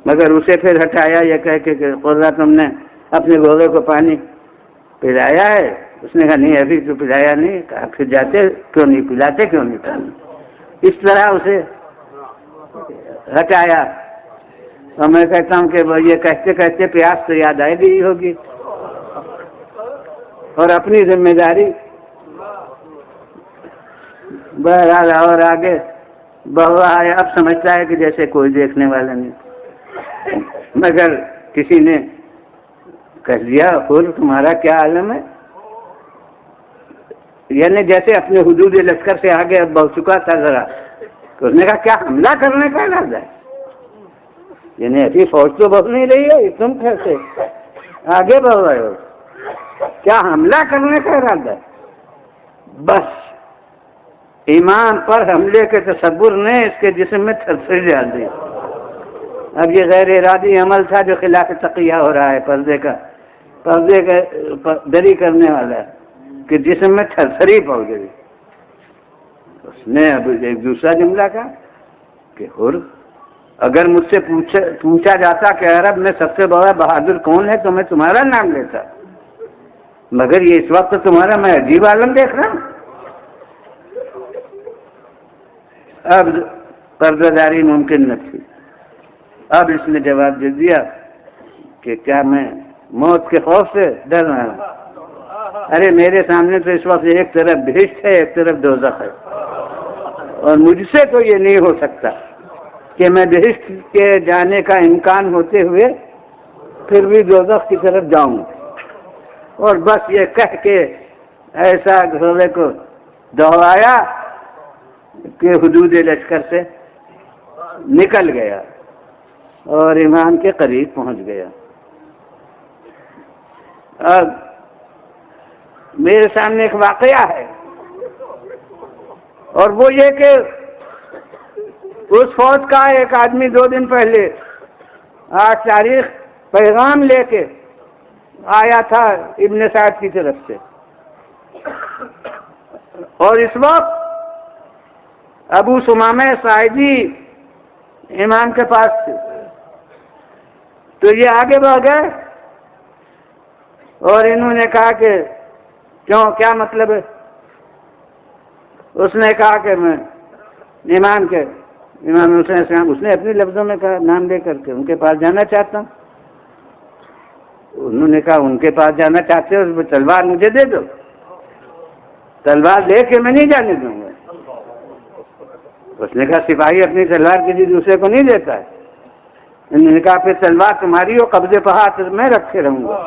مگر اسے پھر ہٹایا یہ کہہ کے کہ قرہ تم نے اپنے گھوڑے کو پانی پلایا ہے؟ اس نے کہا نہیں ابھی تو پلایا نہیں۔ کہا پھر جاتے کیوں نہیں پلاتے، کیوں نہیں پانی؟ اس طرح اسے ہٹایا۔ اور میں کہتا ہوں کہ وہ یہ کہتے کہتے پیاس تو یاد آئے گئی ہوگی، اور اپنی ذمہ داری بہرحال اور آگے بڑھ رہا ہے۔ اب سمجھتا ہے کہ جیسے کوئی دیکھنے والا نہیں، مگر کسی نے کہہ دیا خود تمہارا کیا عالم ہے، یعنی جیسے اپنے حدود لشکر سے آگے اب بڑھ چکا تھا ذرا، تو اس نے کہا کیا حملہ کرنے کا ارادہ ہے؟ یعنی ایسی فوج تو بڑھ نہیں رہی ہے، تم کیسے آگے بڑھ رہے ہو؟ کیا حملہ کرنے کا ارادہ ہے؟ بس امام پر حملے کے تصور نے اس کے جسم میں تھرتھری ڈال دی۔ اب یہ غیر ارادی عمل تھا جو خلاف تقیہ ہو رہا ہے، پردے کا دری کرنے والا ہے، کہ جسم میں تھرتھری پڑ گئی۔ اس نے اب ایک دوسرا جملہ کہا کہ اگر مجھ سے پوچھا جاتا کہ عرب میں سب سے بڑا بہادر کون ہے تو میں تمہارا نام لیتا، مگر یہ اس وقت تمہارا میں عجیب عالم دیکھ رہا ہوں۔ اب پردہ داری ممکن نہ تھی۔ اب اس نے جواب دے دیا کہ کیا میں موت کے خوف سے ڈر رہا ہوں؟ ارے میرے سامنے تو اس وقت ایک طرف بہشت ہے، ایک طرف دوزخ ہے، اور مجھ سے تو یہ نہیں ہو سکتا کہ میں بہشت کے جانے کا امکان ہوتے ہوئے پھر بھی دوزخ کی طرف جاؤں۔ اور بس یہ کہہ کے ایسا گھوڑے کو دوڑایا کہ حدود لشکر سے نکل گیا اور امام کے قریب پہنچ گیا۔ اب میرے سامنے ایک واقعہ ہے، اور وہ یہ کہ اس فوج کا ایک آدمی 2 دن پہلے 8 تاریخ پیغام لے کے آیا تھا ابن سعد کی طرف سے، اور اس وقت ابو ثمامہ ساعدی امام کے پاس تھے۔ تو یہ آگے بڑھ گئے اور انہوں نے کہا کہ کیوں، کیا مطلب ہے؟ اس نے کہا کہ میں امام حسین اسلام، اس نے اپنے لفظوں میں کہا، نام لے کر کے ان کے پاس جانا چاہتا ہوں۔ انہوں نے کہا ان کے پاس جانا چاہتے ہو تو تلوار مجھے دے دو، تلوار لے کے میں نہیں جانے دوں گا۔ اس نے کہا سپاہی اپنی تلوار کسی دوسرے کو نہیں دیتا ہے۔ انہوں نے کہا پھر تلوار تمہاری ہو، قبضے پہ ہاتھ میں رکھے رہوں گا۔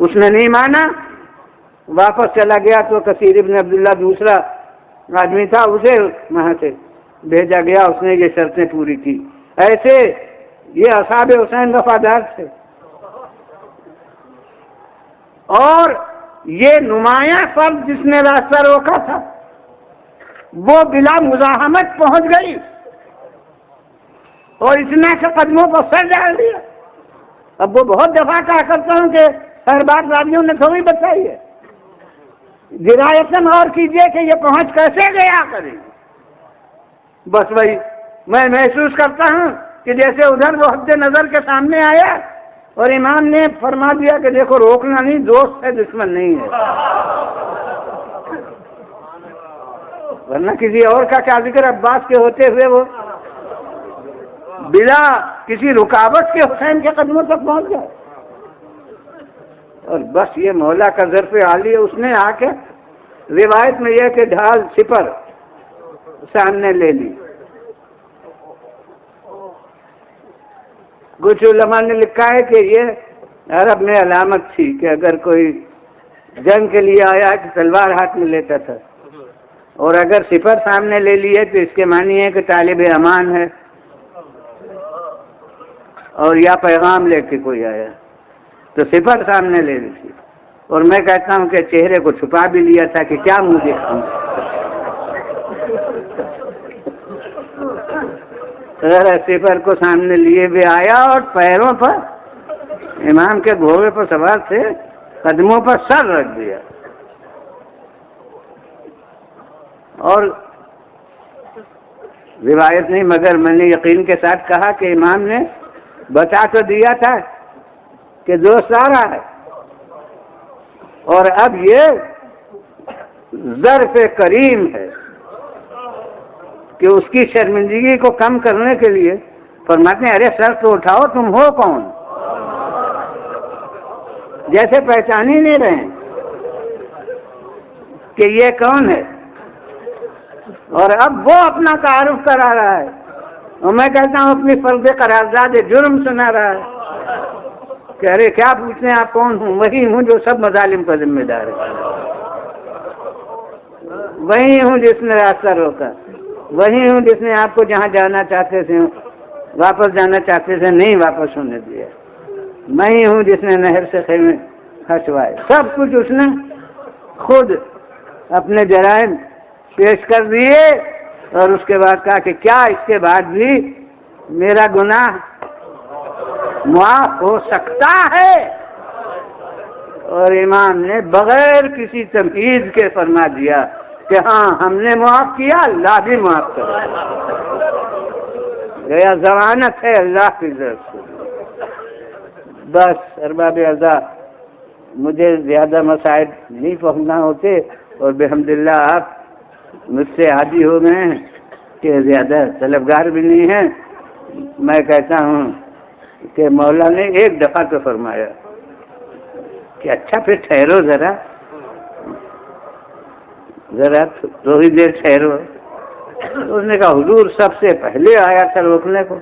اس نے نہیں مانا، واپس چلا گیا تو کثیر ابن عبداللہ دوسرا آدمی تھا، اسے وہاں سے بھیجا گیا، اس نے یہ شرطیں پوری کی۔ ایسے یہ اصحاب حسین وفادار تھے۔ اور یہ نمایاں فرد جس نے راستہ روکا تھا وہ بلا مزاحمت پہنچ گئی اور اتنا سے قدموں پر سر ڈال دیا۔ اب وہ بہت دفعہ کہا کرتا ہوں کہ ہر بات راویوں نے تھوڑی بتائی ہے، درایتاً غور کیجئے کہ یہ پہنچ کیسے گیا کریں۔ بس وہی میں محسوس کرتا ہوں کہ جیسے ادھر وہ حد نظر کے سامنے آیا اور امام نے فرما دیا کہ دیکھو روکنا نہیں، دوست ہے دشمن نہیں ہے، ورنہ کسی اور کا کیا ذکر، عباس کے ہوتے ہوئے وہ بلا کسی رکاوٹ کے حسین کے قدموں تک پہنچ گیا۔ اور بس یہ مولا کا ظرف عالی ہے، اس نے آ کے روایت میں یہ کہ ڈھال سپر سامنے لے لی۔ کچھ علماء نے لکھا ہے کہ یہ عرب میں علامت تھی کہ اگر کوئی جنگ کے لیے آیا کہ تلوار ہاتھ میں لیتا تھا، اور اگر سپر سامنے لے لیے تو اس کے معنی ہے کہ طالب امان ہے اور یا پیغام لے کے کوئی آیا، تو سپر سامنے لے لی تھی۔ اور میں کہتا ہوں کہ چہرے کو چھپا بھی لیا تھا کہ کیا منہ دکھاؤں۔ سپر کو سامنے لیے بھی آیا اور پیروں پر امام کے گھوڑے پر سوار تھے، قدموں پر سر رکھ دیا۔ اور روایت نہیں مگر میں نے یقین کے ساتھ کہا کہ امام نے بتا تو دیا تھا کہ دوست آ رہا ہے، اور اب یہ ظرف کریم ہے کہ اس کی شرمندگی کو کم کرنے کے لیے فرماتے ہیں ارے سر تو اٹھاؤ، تم ہو کون؟ جیسے پہچان ہی نہیں رہے کہ یہ کون ہے، اور اب وہ اپنا تعارف کرا رہا ہے، اور میں کہتا ہوں اپنی فرض قرارداد جرم سنا رہا ہے کہ ارے کیا پوچھتے ہیں آپ کون ہوں؟ وہی ہوں جو سب مظالم کا ذمہ دار ہے، وہی ہوں جس نے راستہ روکا، وہی ہوں جس نے آپ کو جہاں جانا چاہتے تھے واپس جانا چاہتے تھے نہیں واپس ہونے دیا، میں ہی ہوں جس نے نہر سے خیمے کھنچوائے۔ سب کچھ اس نے خود اپنے جرائم پیش کر دیے، اور اس کے بعد کہا کہ کیا اس کے بعد بھی میرا گناہ معاف ہو سکتا ہے؟ اور امام نے بغیر کسی تمہید کے فرما دیا کہ ہاں ہم نے معاف کیا، اللہ بھی معاف کرے گیا، ضمانت ہے اللہ کی طرف سے۔ بس ارباب اعضاء مجھے زیادہ مسائل نہیں پہنچنا ہوتے، اور بحمداللہ آپ مجھ سے عادی ہو گئے ہیں کہ زیادہ طلبگار بھی نہیں ہیں۔ میں کہتا ہوں کہ مولا نے ایک دفعہ تو فرمایا کہ اچھا پھر ٹھہرو ذرا تھوڑی دیر ٹھہرو۔ اس نے کہا حضور سب سے پہلے آیا تھا روکنے کو،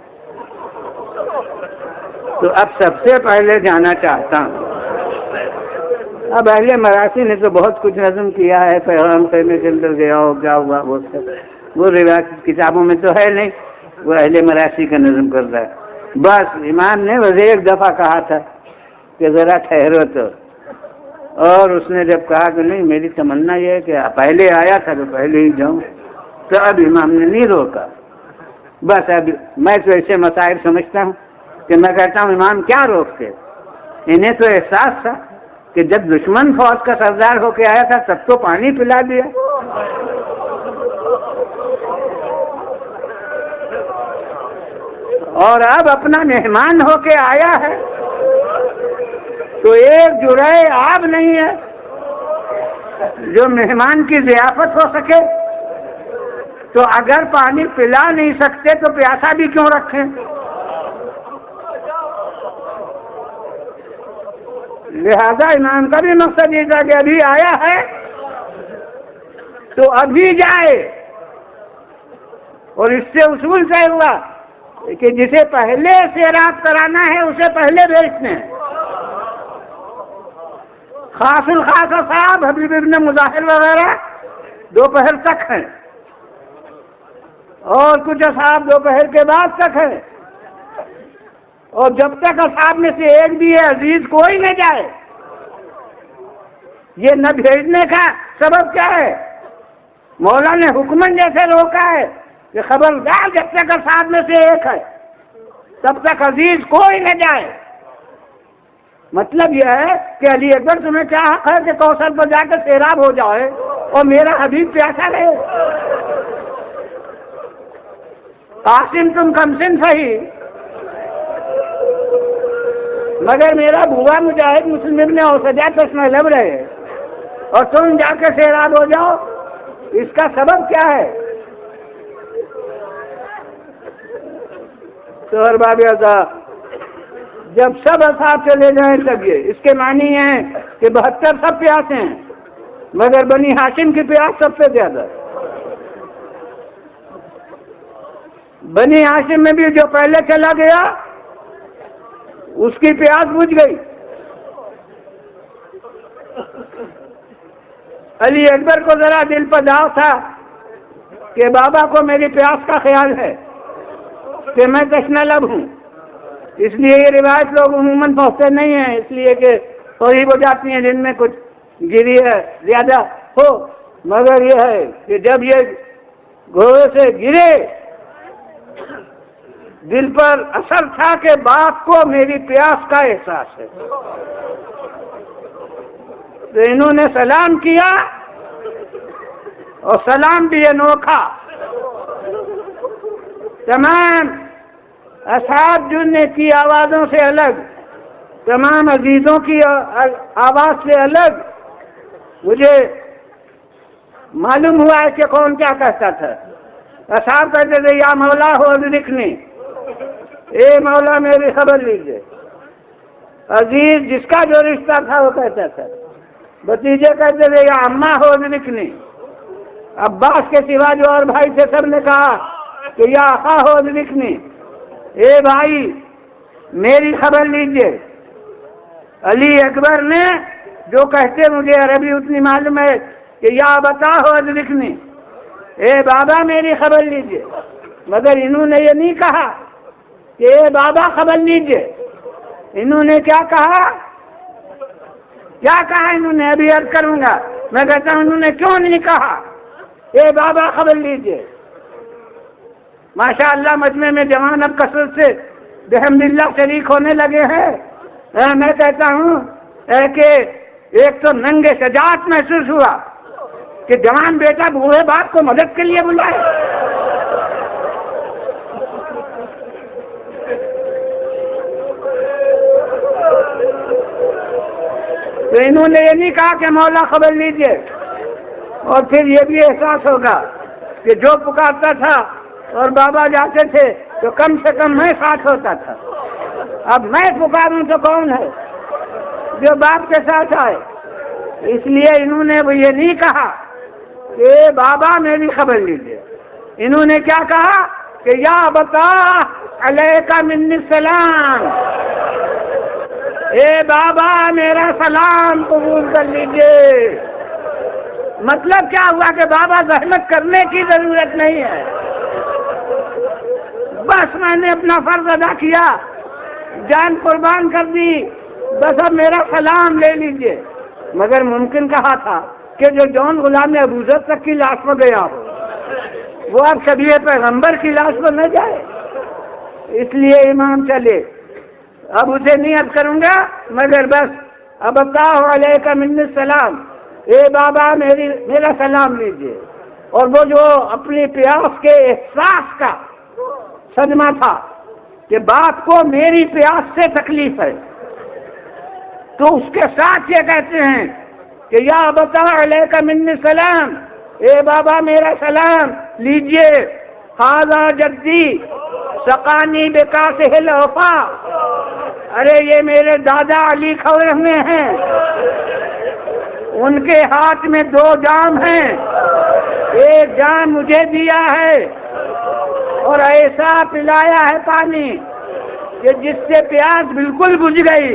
تو اب سب سے پہلے جانا چاہتا ہوں۔ اب اہل مراسی نے تو بہت کچھ نظم کیا ہے، پیغام خیمے کے اندر گیا ہو کیا ہوا وہ سب، وہ روایت کتابوں میں تو ہے نہیں، وہ اہل مراسی کا نظم کرتا ہے۔ بس امام نے بس ایک دفعہ کہا تھا کہ ذرا ٹھہرو تو، اور اس نے جب کہا کہ نہیں میری تمنا یہ ہے کہ پہلے آیا تھا تو پہلے ہی جاؤں، تو اب امام نے نہیں روکا۔ بس اب میں تو ایسے مسائل سمجھتا ہوں کہ میں کہتا ہوں امام کیا روکتے، انہیں تو احساس تھا کہ جب دشمن فوج کا سردار ہو کے آیا تھا تب تو پانی پلا دیا، اور اب اپنا مہمان ہو کے آیا ہے تو ایک جرعہ آب نہیں ہے جو مہمان کی ضیافت ہو سکے، تو اگر پانی پلا نہیں سکتے تو پیاسا بھی کیوں رکھیں؟ لہذا امام کا بھی مقصد یہ تھا کہ ابھی آیا ہے تو ابھی جائے، اور اس سے اصول طے ہوا کہ جسے پہلے سیراب کرانا ہے اسے پہلے بیچنے ہیں۔ خاص الخاص صاحب حبیب ابن مظاہر وغیرہ دوپہر تک ہیں، اور کچھ اصحاب دوپہر کے بعد تک ہیں، اور جب تک اصحاب میں سے ایک بھی ہے عزیز کوئی نہ جائے۔ یہ نہ بھیجنے کا سبب کیا ہے؟ مولا نے حکمن جیسے روکا ہے کہ خبردار جب تک اصحاب میں سے ایک ہے تب تک عزیز کوئی نہ جائے۔ مطلب یہ ہے کہ علی اکبر تمہیں کیا حق ہے کہ کوثر پر جا کے سیراب ہو جائے اور میرا حبیب پیاسا رہے؟ قاسم تم کمسن صحیح، مگر میرا بھوا مجاہد مسلم ابن اوسجا چشمہ لب رہے اور تم جا کے سیراب ہو جاؤ، اس کا سبب کیا ہے؟ تو ارباب اعضاء جب سب اصحاب چلے جائیں تب یہ، اس کے معنی ہے کہ 72 سب پیاسے ہیں، مگر بنی ہاشم کی پیاس سب سے زیادہ۔ بنی ہاشم میں بھی جو پہلے چلا گیا اس کی پیاس بجھ گئی۔ علی اکبر کو ذرا دل پر داغ تھا کہ بابا کو میری پیاس کا خیال ہے کہ میں تشنہ لب ہوں، اس لیے یہ روایت لوگ عموماً پہنچتے نہیں ہیں، اس لیے کہ قریب ہو جاتی ہیں جن میں کچھ گری ہے زیادہ ہو، مگر یہ ہے کہ جب یہ گھوڑے سے گرے دل پر اثر تھا کہ باپ کو میری پیاس کا احساس ہے، تو انہوں نے سلام کیا، اور سلام بھی انوکھا۔ تمام اصحاب جننے کی آوازوں سے الگ، تمام عزیزوں کی آواز سے الگ مجھے معلوم ہوا ہے کہ کون کیا کہتا تھا۔ اصحاب کہتے تھے یا مولا ہو ادرکنی، اے مولا میری خبر لیجئے۔ عزیز جس کا جو رشتہ تھا وہ کہتا تھا، بھتیجے کہتے تھے یا اماں ہو ادرکنی، عباس کے سوا جو اور بھائی تھے سب نے کہا کہ یا آقا ہو ادرکنی، اے بھائی میری خبر لیجئے۔ علی اکبر نے جو کہتے مجھے عربی اتنی معلوم ہے کہ یا بتا ہو ادرکنی، اے بابا میری خبر لیجئے، مگر انہوں نے یہ نہیں کہا کہ اے بابا خبر لیجئے، انہوں نے کیا کہا؟ کیا کہا انہوں نے؟ ابھی عرض کروں گا، میں کہتا ہوں انہوں نے کیوں نہیں کہا اے بابا خبر لیجئے؟ ماشاء اللہ مجمع میں جوان اب کثرت سے بحمد اللہ شریک ہونے لگے ہیں۔ میں کہتا ہوں کہ ایک تو ننگ شجاعت محسوس ہوا کہ جوان بیٹا بوڑھے باپ کو مدد کے لیے بلائے۔ تو انہوں نے یہ نہیں کہا کہ مولا خبر لیجئے، اور پھر یہ بھی احساس ہوگا کہ جو پکارتا تھا اور بابا جاتے تھے تو کم سے کم میں ساتھ ہوتا تھا، اب میں پکاروں تو کون ہے جو باپ کے ساتھ آئے؟ اس لیے انہوں نے وہ یہ نہیں کہا کہ بابا میری خبر لیجئے، انہوں نے کیا کہا کہ یا بتا علیکہ منی السلام، اے بابا میرا سلام قبول کر لیجئے۔ مطلب کیا ہوا کہ بابا زحمت کرنے کی ضرورت نہیں ہے، بس میں نے اپنا فرض ادا کیا، جان قربان کر دی، بس اب میرا سلام لے لیجئے۔ مگر ممکن کہا تھا کہ جو جون غلام ابوذر تک کی لاش میں گیا ہو وہ اب شبیہ پیغمبر کی لاش میں نہ جائے، اس لیے امام چلے۔ اب اسے نہیں عرض کروں گا، مگر بس اب اللہ علیکہ منی السلام، اے بابا میرا سلام لیجئے۔ اور وہ جو اپنی پیاس کے احساس کا صدمہ تھا کہ باپ کو میری پیاس سے تکلیف ہے، تو اس کے ساتھ یہ کہتے ہیں کہ یا بتا علیکہ منی السلام، اے بابا میرا سلام لیجئے۔ ھذا جدی سقانی بکاسہ الوفا، ارے یہ میرے دادا علی خورم میں ہیں، ان کے ہاتھ میں 2 جام ہیں، ایک جام مجھے دیا ہے اور ایسا پلایا ہے پانی کہ جس سے پیاس بالکل بجھ گئی،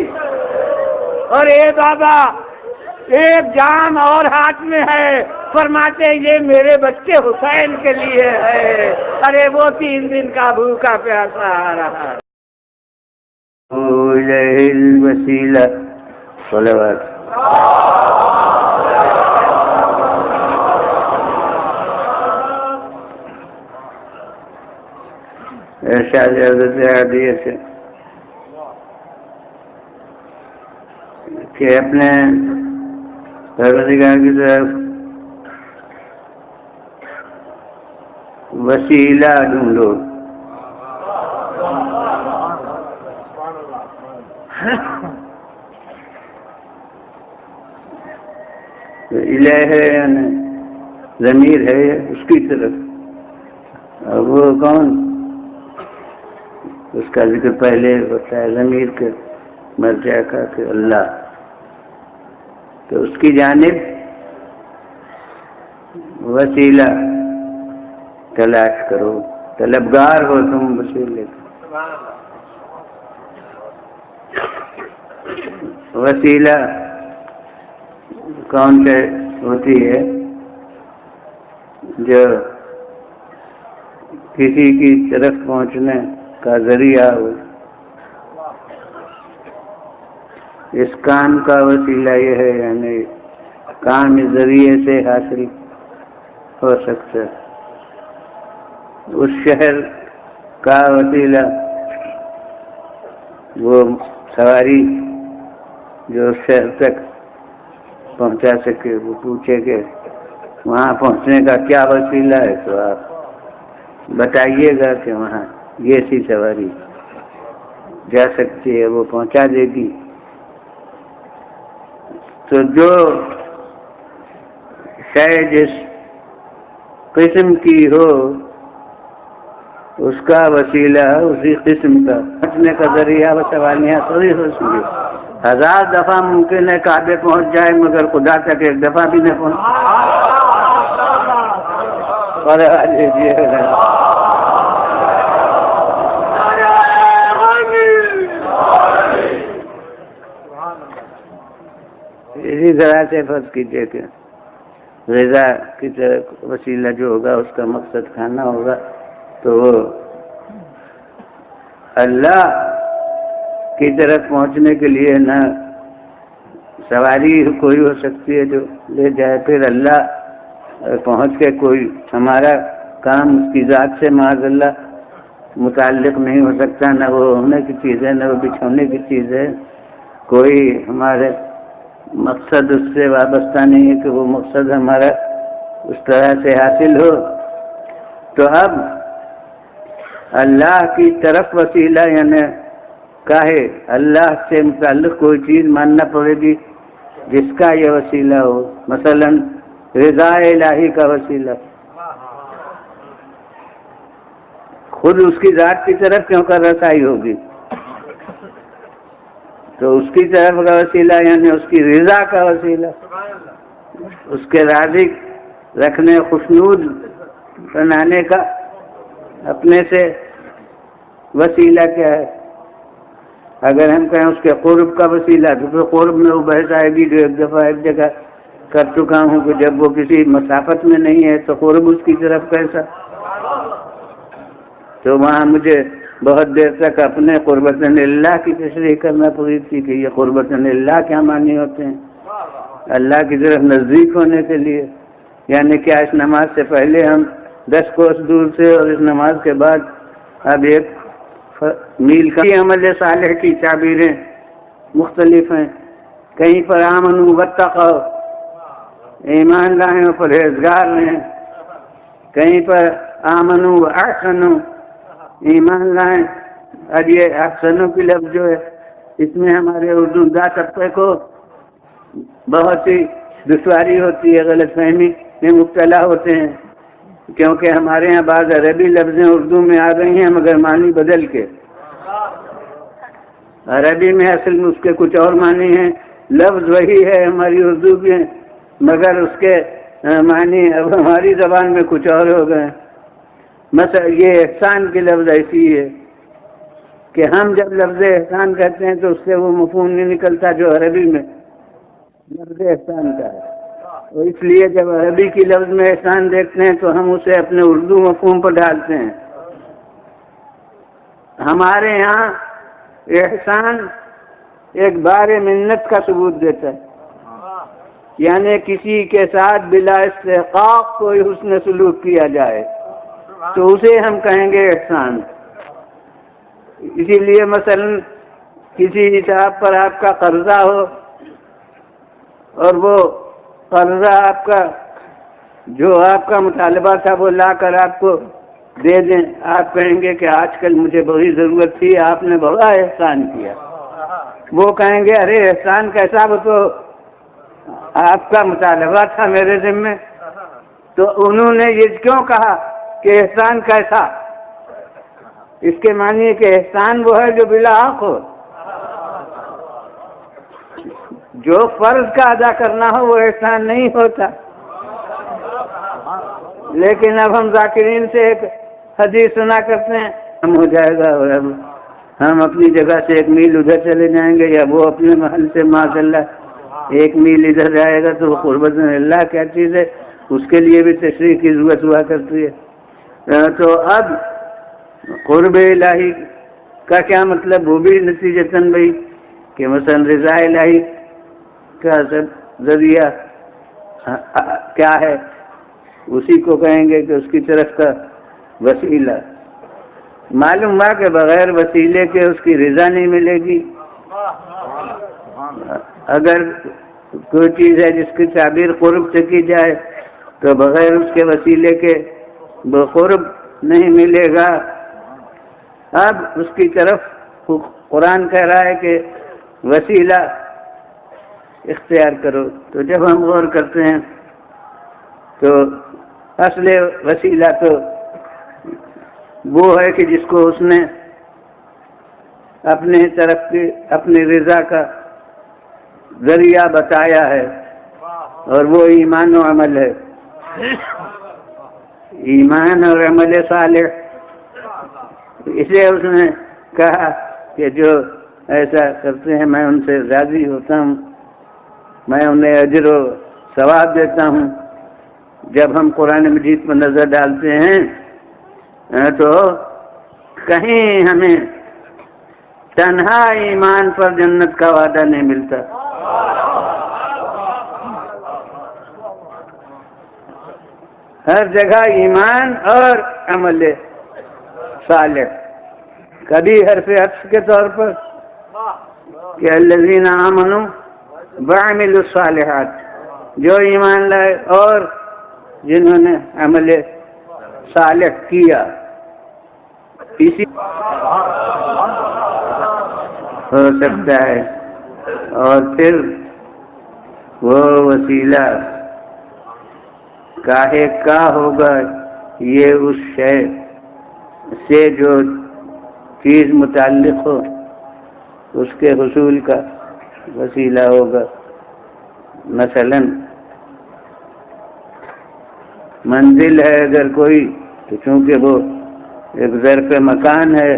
اور اے بابا ایک جام اور ہاتھ میں ہے، فرماتے یہ میرے بچے حسین کے لیے ہے۔ ارے وہ 3 دن کا بھوکا پیاسا آ رہا ہے۔ الوسیلہ صلوات۔ ارشاد حضرت عادیہ سے کہ اپنے پروردگار کی طرف وسیلہ ڈھونڈو۔ الہ ہے یعنی ضمیر ہے اس کی طرف، اور وہ کون؟ اس کا ذکر پہلے ہوتا ہے ضمیر کے مرجع کا کہ اللہ، تو اس کی جانب وسیلہ تلاش کرو، طلبگار ہو تم وسیلے کے۔ وسیلہ کون سے ہوتی ہے؟ جو کسی کی طرف پہنچنے کا ذریعہ ہو۔ اس کام کا وسیلہ یہ ہے، یعنی کام اس ذریعے سے حاصل ہو سکتا ہے۔ اس شہر کا وسیلہ وہ سواری جو اس شہر تک پہنچا سکے، وہ پوچھے کہ وہاں پہنچنے کا کیا وسیلہ ہے، تو آپ بتائیے گا کہ وہاں یہ سی سواری جا سکتی ہے، وہ پہنچا دے گی۔ تو جو شے جس قسم کی ہو اس کا وسیلہ اسی قسم کا پہنچنے کا ذریعہ، وہ سوالیاں تھوڑی ہو سکے۔ 1000 دفعہ ممکن ہے کعبے پہنچ جائے، مگر خدا تک ایک دفعہ بھی نہ پہنچ۔ اسی طرح سے فرض کیجیے کہ غذا کی طرح وسیلہ جو ہوگا اس کا مقصد کھانا ہوگا، تو وہ اللہ کی طرف پہنچنے کے لیے نہ سواری کوئی ہو سکتی ہے جو لے جائے، پھر اللہ پہنچ کے کوئی ہمارا کام اس کی ذات سے معاذ اللہ متعلق نہیں ہو سکتا، نہ وہ ہونے کی چیز ہے نہ وہ بچھونے کی چیز ہے، کوئی ہمارے مقصد اس سے وابستہ نہیں ہے کہ وہ مقصد ہمارا اس طرح سے حاصل ہو۔ تو اب اللہ کی طرف وسیلہ یعنی کاہے اللہ سے متعلق کوئی چیز ماننا پڑے گی جس کا یہ وسیلہ ہو، مثلا رضا الہی کا وسیلہ، خود اس کی ذات کی طرف کیوں کر رسائی ہوگی، تو اس کی طرف کا وسیلہ یعنی اس کی رضا کا وسیلہ، اس کے راضی رکھنے، خوشنود بنانے کا اپنے سے وسیلہ کیا ہے؟ اگر ہم کہیں اس کے قرب کا وسیلہ، تو پھر قرب میں وہ بحث آئے گی جو ایک دفعہ ایک جگہ کر چکا ہوں کہ جب وہ کسی مسافت میں نہیں ہے تو قرب اس کی طرف کیسا؟ تو وہاں مجھے بہت دیر تک اپنے قربت اللہ کی تشریح کرنا پڑی تھی کہ یہ قربت اللہ کیا معنی ہوتے ہیں، اللہ کی طرف نزدیک ہونے کے لیے، یعنی کیا اس نماز سے پہلے ہم 10 کوس دور سے اور اس نماز کے بعد اب 1 میل کا عمل صالح کی تعبیریں مختلف ہیں، کہیں پر آمنوا واتقوا ایمان لائیں اور پرہیزگار رہیں، کہیں پر آمنوا واحسنوا ایمان لائیں۔ اب یہ احسنوں کی لفظ جو ہے اس میں ہمارے اردو دا طبقے کو بہت سی دشواری ہوتی ہے، غلط فہمی میں مبتلا ہوتے ہیں، کیونکہ ہمارے ہاں بعض عربی لفظیں اردو میں آ گئی ہیں مگر معنی بدل کے، عربی میں اصل میں اس کے کچھ اور معنی ہیں، لفظ وہی ہے ہماری اردو کے، مگر اس کے معنی اب ہماری زبان میں کچھ اور ہو گئے۔ مثلا یہ احسان کی لفظ ایسی ہے کہ ہم جب لفظ احسان کہتے ہیں تو اس سے وہ مفہوم نہیں نکلتا جو عربی میں لفظ احسان کا ہے، اور اس لیے جب عربی کی لفظ میں احسان دیکھتے ہیں تو ہم اسے اپنے اردو مفہوم پر ڈالتے ہیں۔ ہمارے یہاں احسان ایک بار منت کا ثبوت دیتا ہے، یعنی کسی کے ساتھ بلا استحقاق کوئی حسن سلوک کیا جائے تو اسے ہم کہیں گے احسان۔ اسی لیے مثلا کسی حساب پر آپ کا قرضہ ہو اور وہ قرضہ آپ کا جو آپ کا مطالبہ تھا وہ لا کر آپ کو دے دیں، آپ کہیں گے کہ آج کل مجھے بڑی ضرورت تھی، آپ نے بڑا احسان کیا۔ وہ کہیں گے ارے احسان کیسا، وہ تو آپ کا مطالبہ تھا میرے ذمے۔ تو انہوں نے یہ کیوں کہا کہ احسان کیسا؟ اس کے معنی ہے کہ احسان وہ ہے جو بلا حق ہو، جو فرض کا ادا کرنا ہو وہ احسان نہیں ہوتا۔ لیکن اب ہم ذاکرین سے ایک حدیث سنا کرتے ہیں، ہم ہو جائے گا اور اب ہم اپنی جگہ سے 1 میل ادھر چلے جائیں گے، یا وہ اپنے محل سے معاذ اللہ 1 میل ادھر جائے گا، تو وہ قربت اللہ کیا چیز ہے، اس کے لیے بھی تشریح کی ضرورت ہوا کرتی ہے۔ تو اب قرب الہی کا کیا مطلب، وہ بھی نتیجتاً بھائی کہ مثلا رضا الہی کا ذریعہ کیا ہے، اسی کو کہیں گے کہ اس کی طرف کا وسیلہ۔ معلوم ہوا کہ بغیر وسیلے کے اس کی رضا نہیں ملے گی۔ اگر کوئی چیز ہے جس کی تعبیر قرب سے کی جائے تو بغیر اس کے وسیلے کے وہ قرب نہیں ملے گا۔ اب اس کی طرف قرآن کہہ رہا ہے کہ وسیلہ اختیار کرو، تو جب ہم غور کرتے ہیں تو اصل وسیلہ تو وہ ہے کہ جس کو اس نے اپنے طرف کی اپنی رضا کا ذریعہ بتایا ہے، اور وہ ایمان و عمل ہے، ایمان اور عمل صالح۔ اسے اس نے کہا کہ جو ایسا کرتے ہیں میں ان سے راضی ہوتا ہوں، میں انہیں اجر و ثواب دیتا ہوں۔ جب ہم قرآن مجید پر نظر ڈالتے ہیں تو کہیں ہمیں تنہا ایمان پر جنت کا وعدہ نہیں ملتا، ہر جگہ ایمان اور عمل صالح۔ کبھی حرف عطف کے طور پر کہ الذین آمنوا وعملوا الصالحات، جو ایمان لائے اور جنہوں نے عمل صالح کیا، اسی ہو سکتا ہے۔ اور پھر وہ وسیلہ کاہے کا ہوگا، یہ اس شے سے جو چیز متعلق ہو اس کے حصول کا وسیلہ ہوگا۔ مثلا منزل ہے اگر کوئی تو چونکہ وہ ایک ظرف مکان ہے،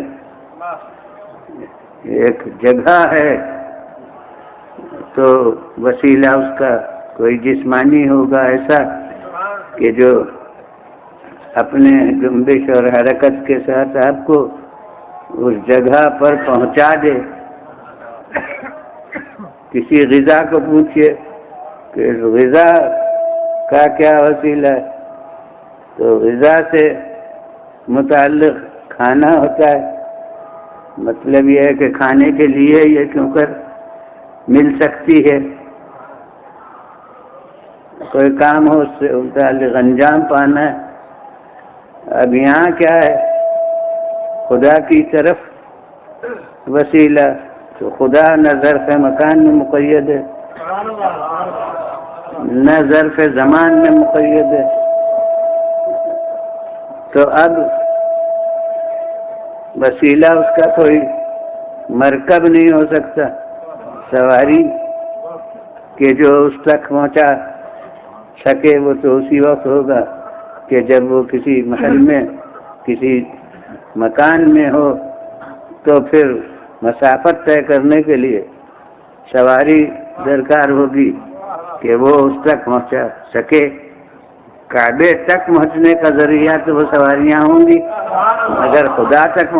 ایک جگہ ہے، تو وسیلہ اس کا کوئی جسمانی ہوگا ایسا کہ جو اپنے جنبش اور حرکت کے ساتھ آپ کو اس جگہ پر پہنچا دے۔ کسی غذا کو پوچھئے کہ غذا کا کیا وسیلہ ہے، تو غذا سے متعلق کھانا ہوتا ہے، مطلب یہ ہے کہ کھانے کے لیے یہ کیوں کر مل سکتی ہے، کوئی کام ہو اس سے متعلق انجام پانا ہے۔ اب یہاں کیا ہے، خدا کی طرف وسیلہ، تو خدا نہ ظرف مکان میں مقید ہے نہ ظرف زمان میں مقید ہے، تو اب وسیلہ اس کا کوئی مرکب نہیں ہو سکتا سواری کہ جو اس تک پہنچا سکے وہ تو اسی وقت ہوگا کہ جب وہ کسی محل میں کسی مکان میں ہو، تو پھر مسافت طے کرنے کے لیے سواری درکار ہوگی کہ وہ اس تک پہنچا سکے۔ کعبے تک پہنچنے کا ذریعہ تو وہ سواریاں ہوں گی، اگر خدا تک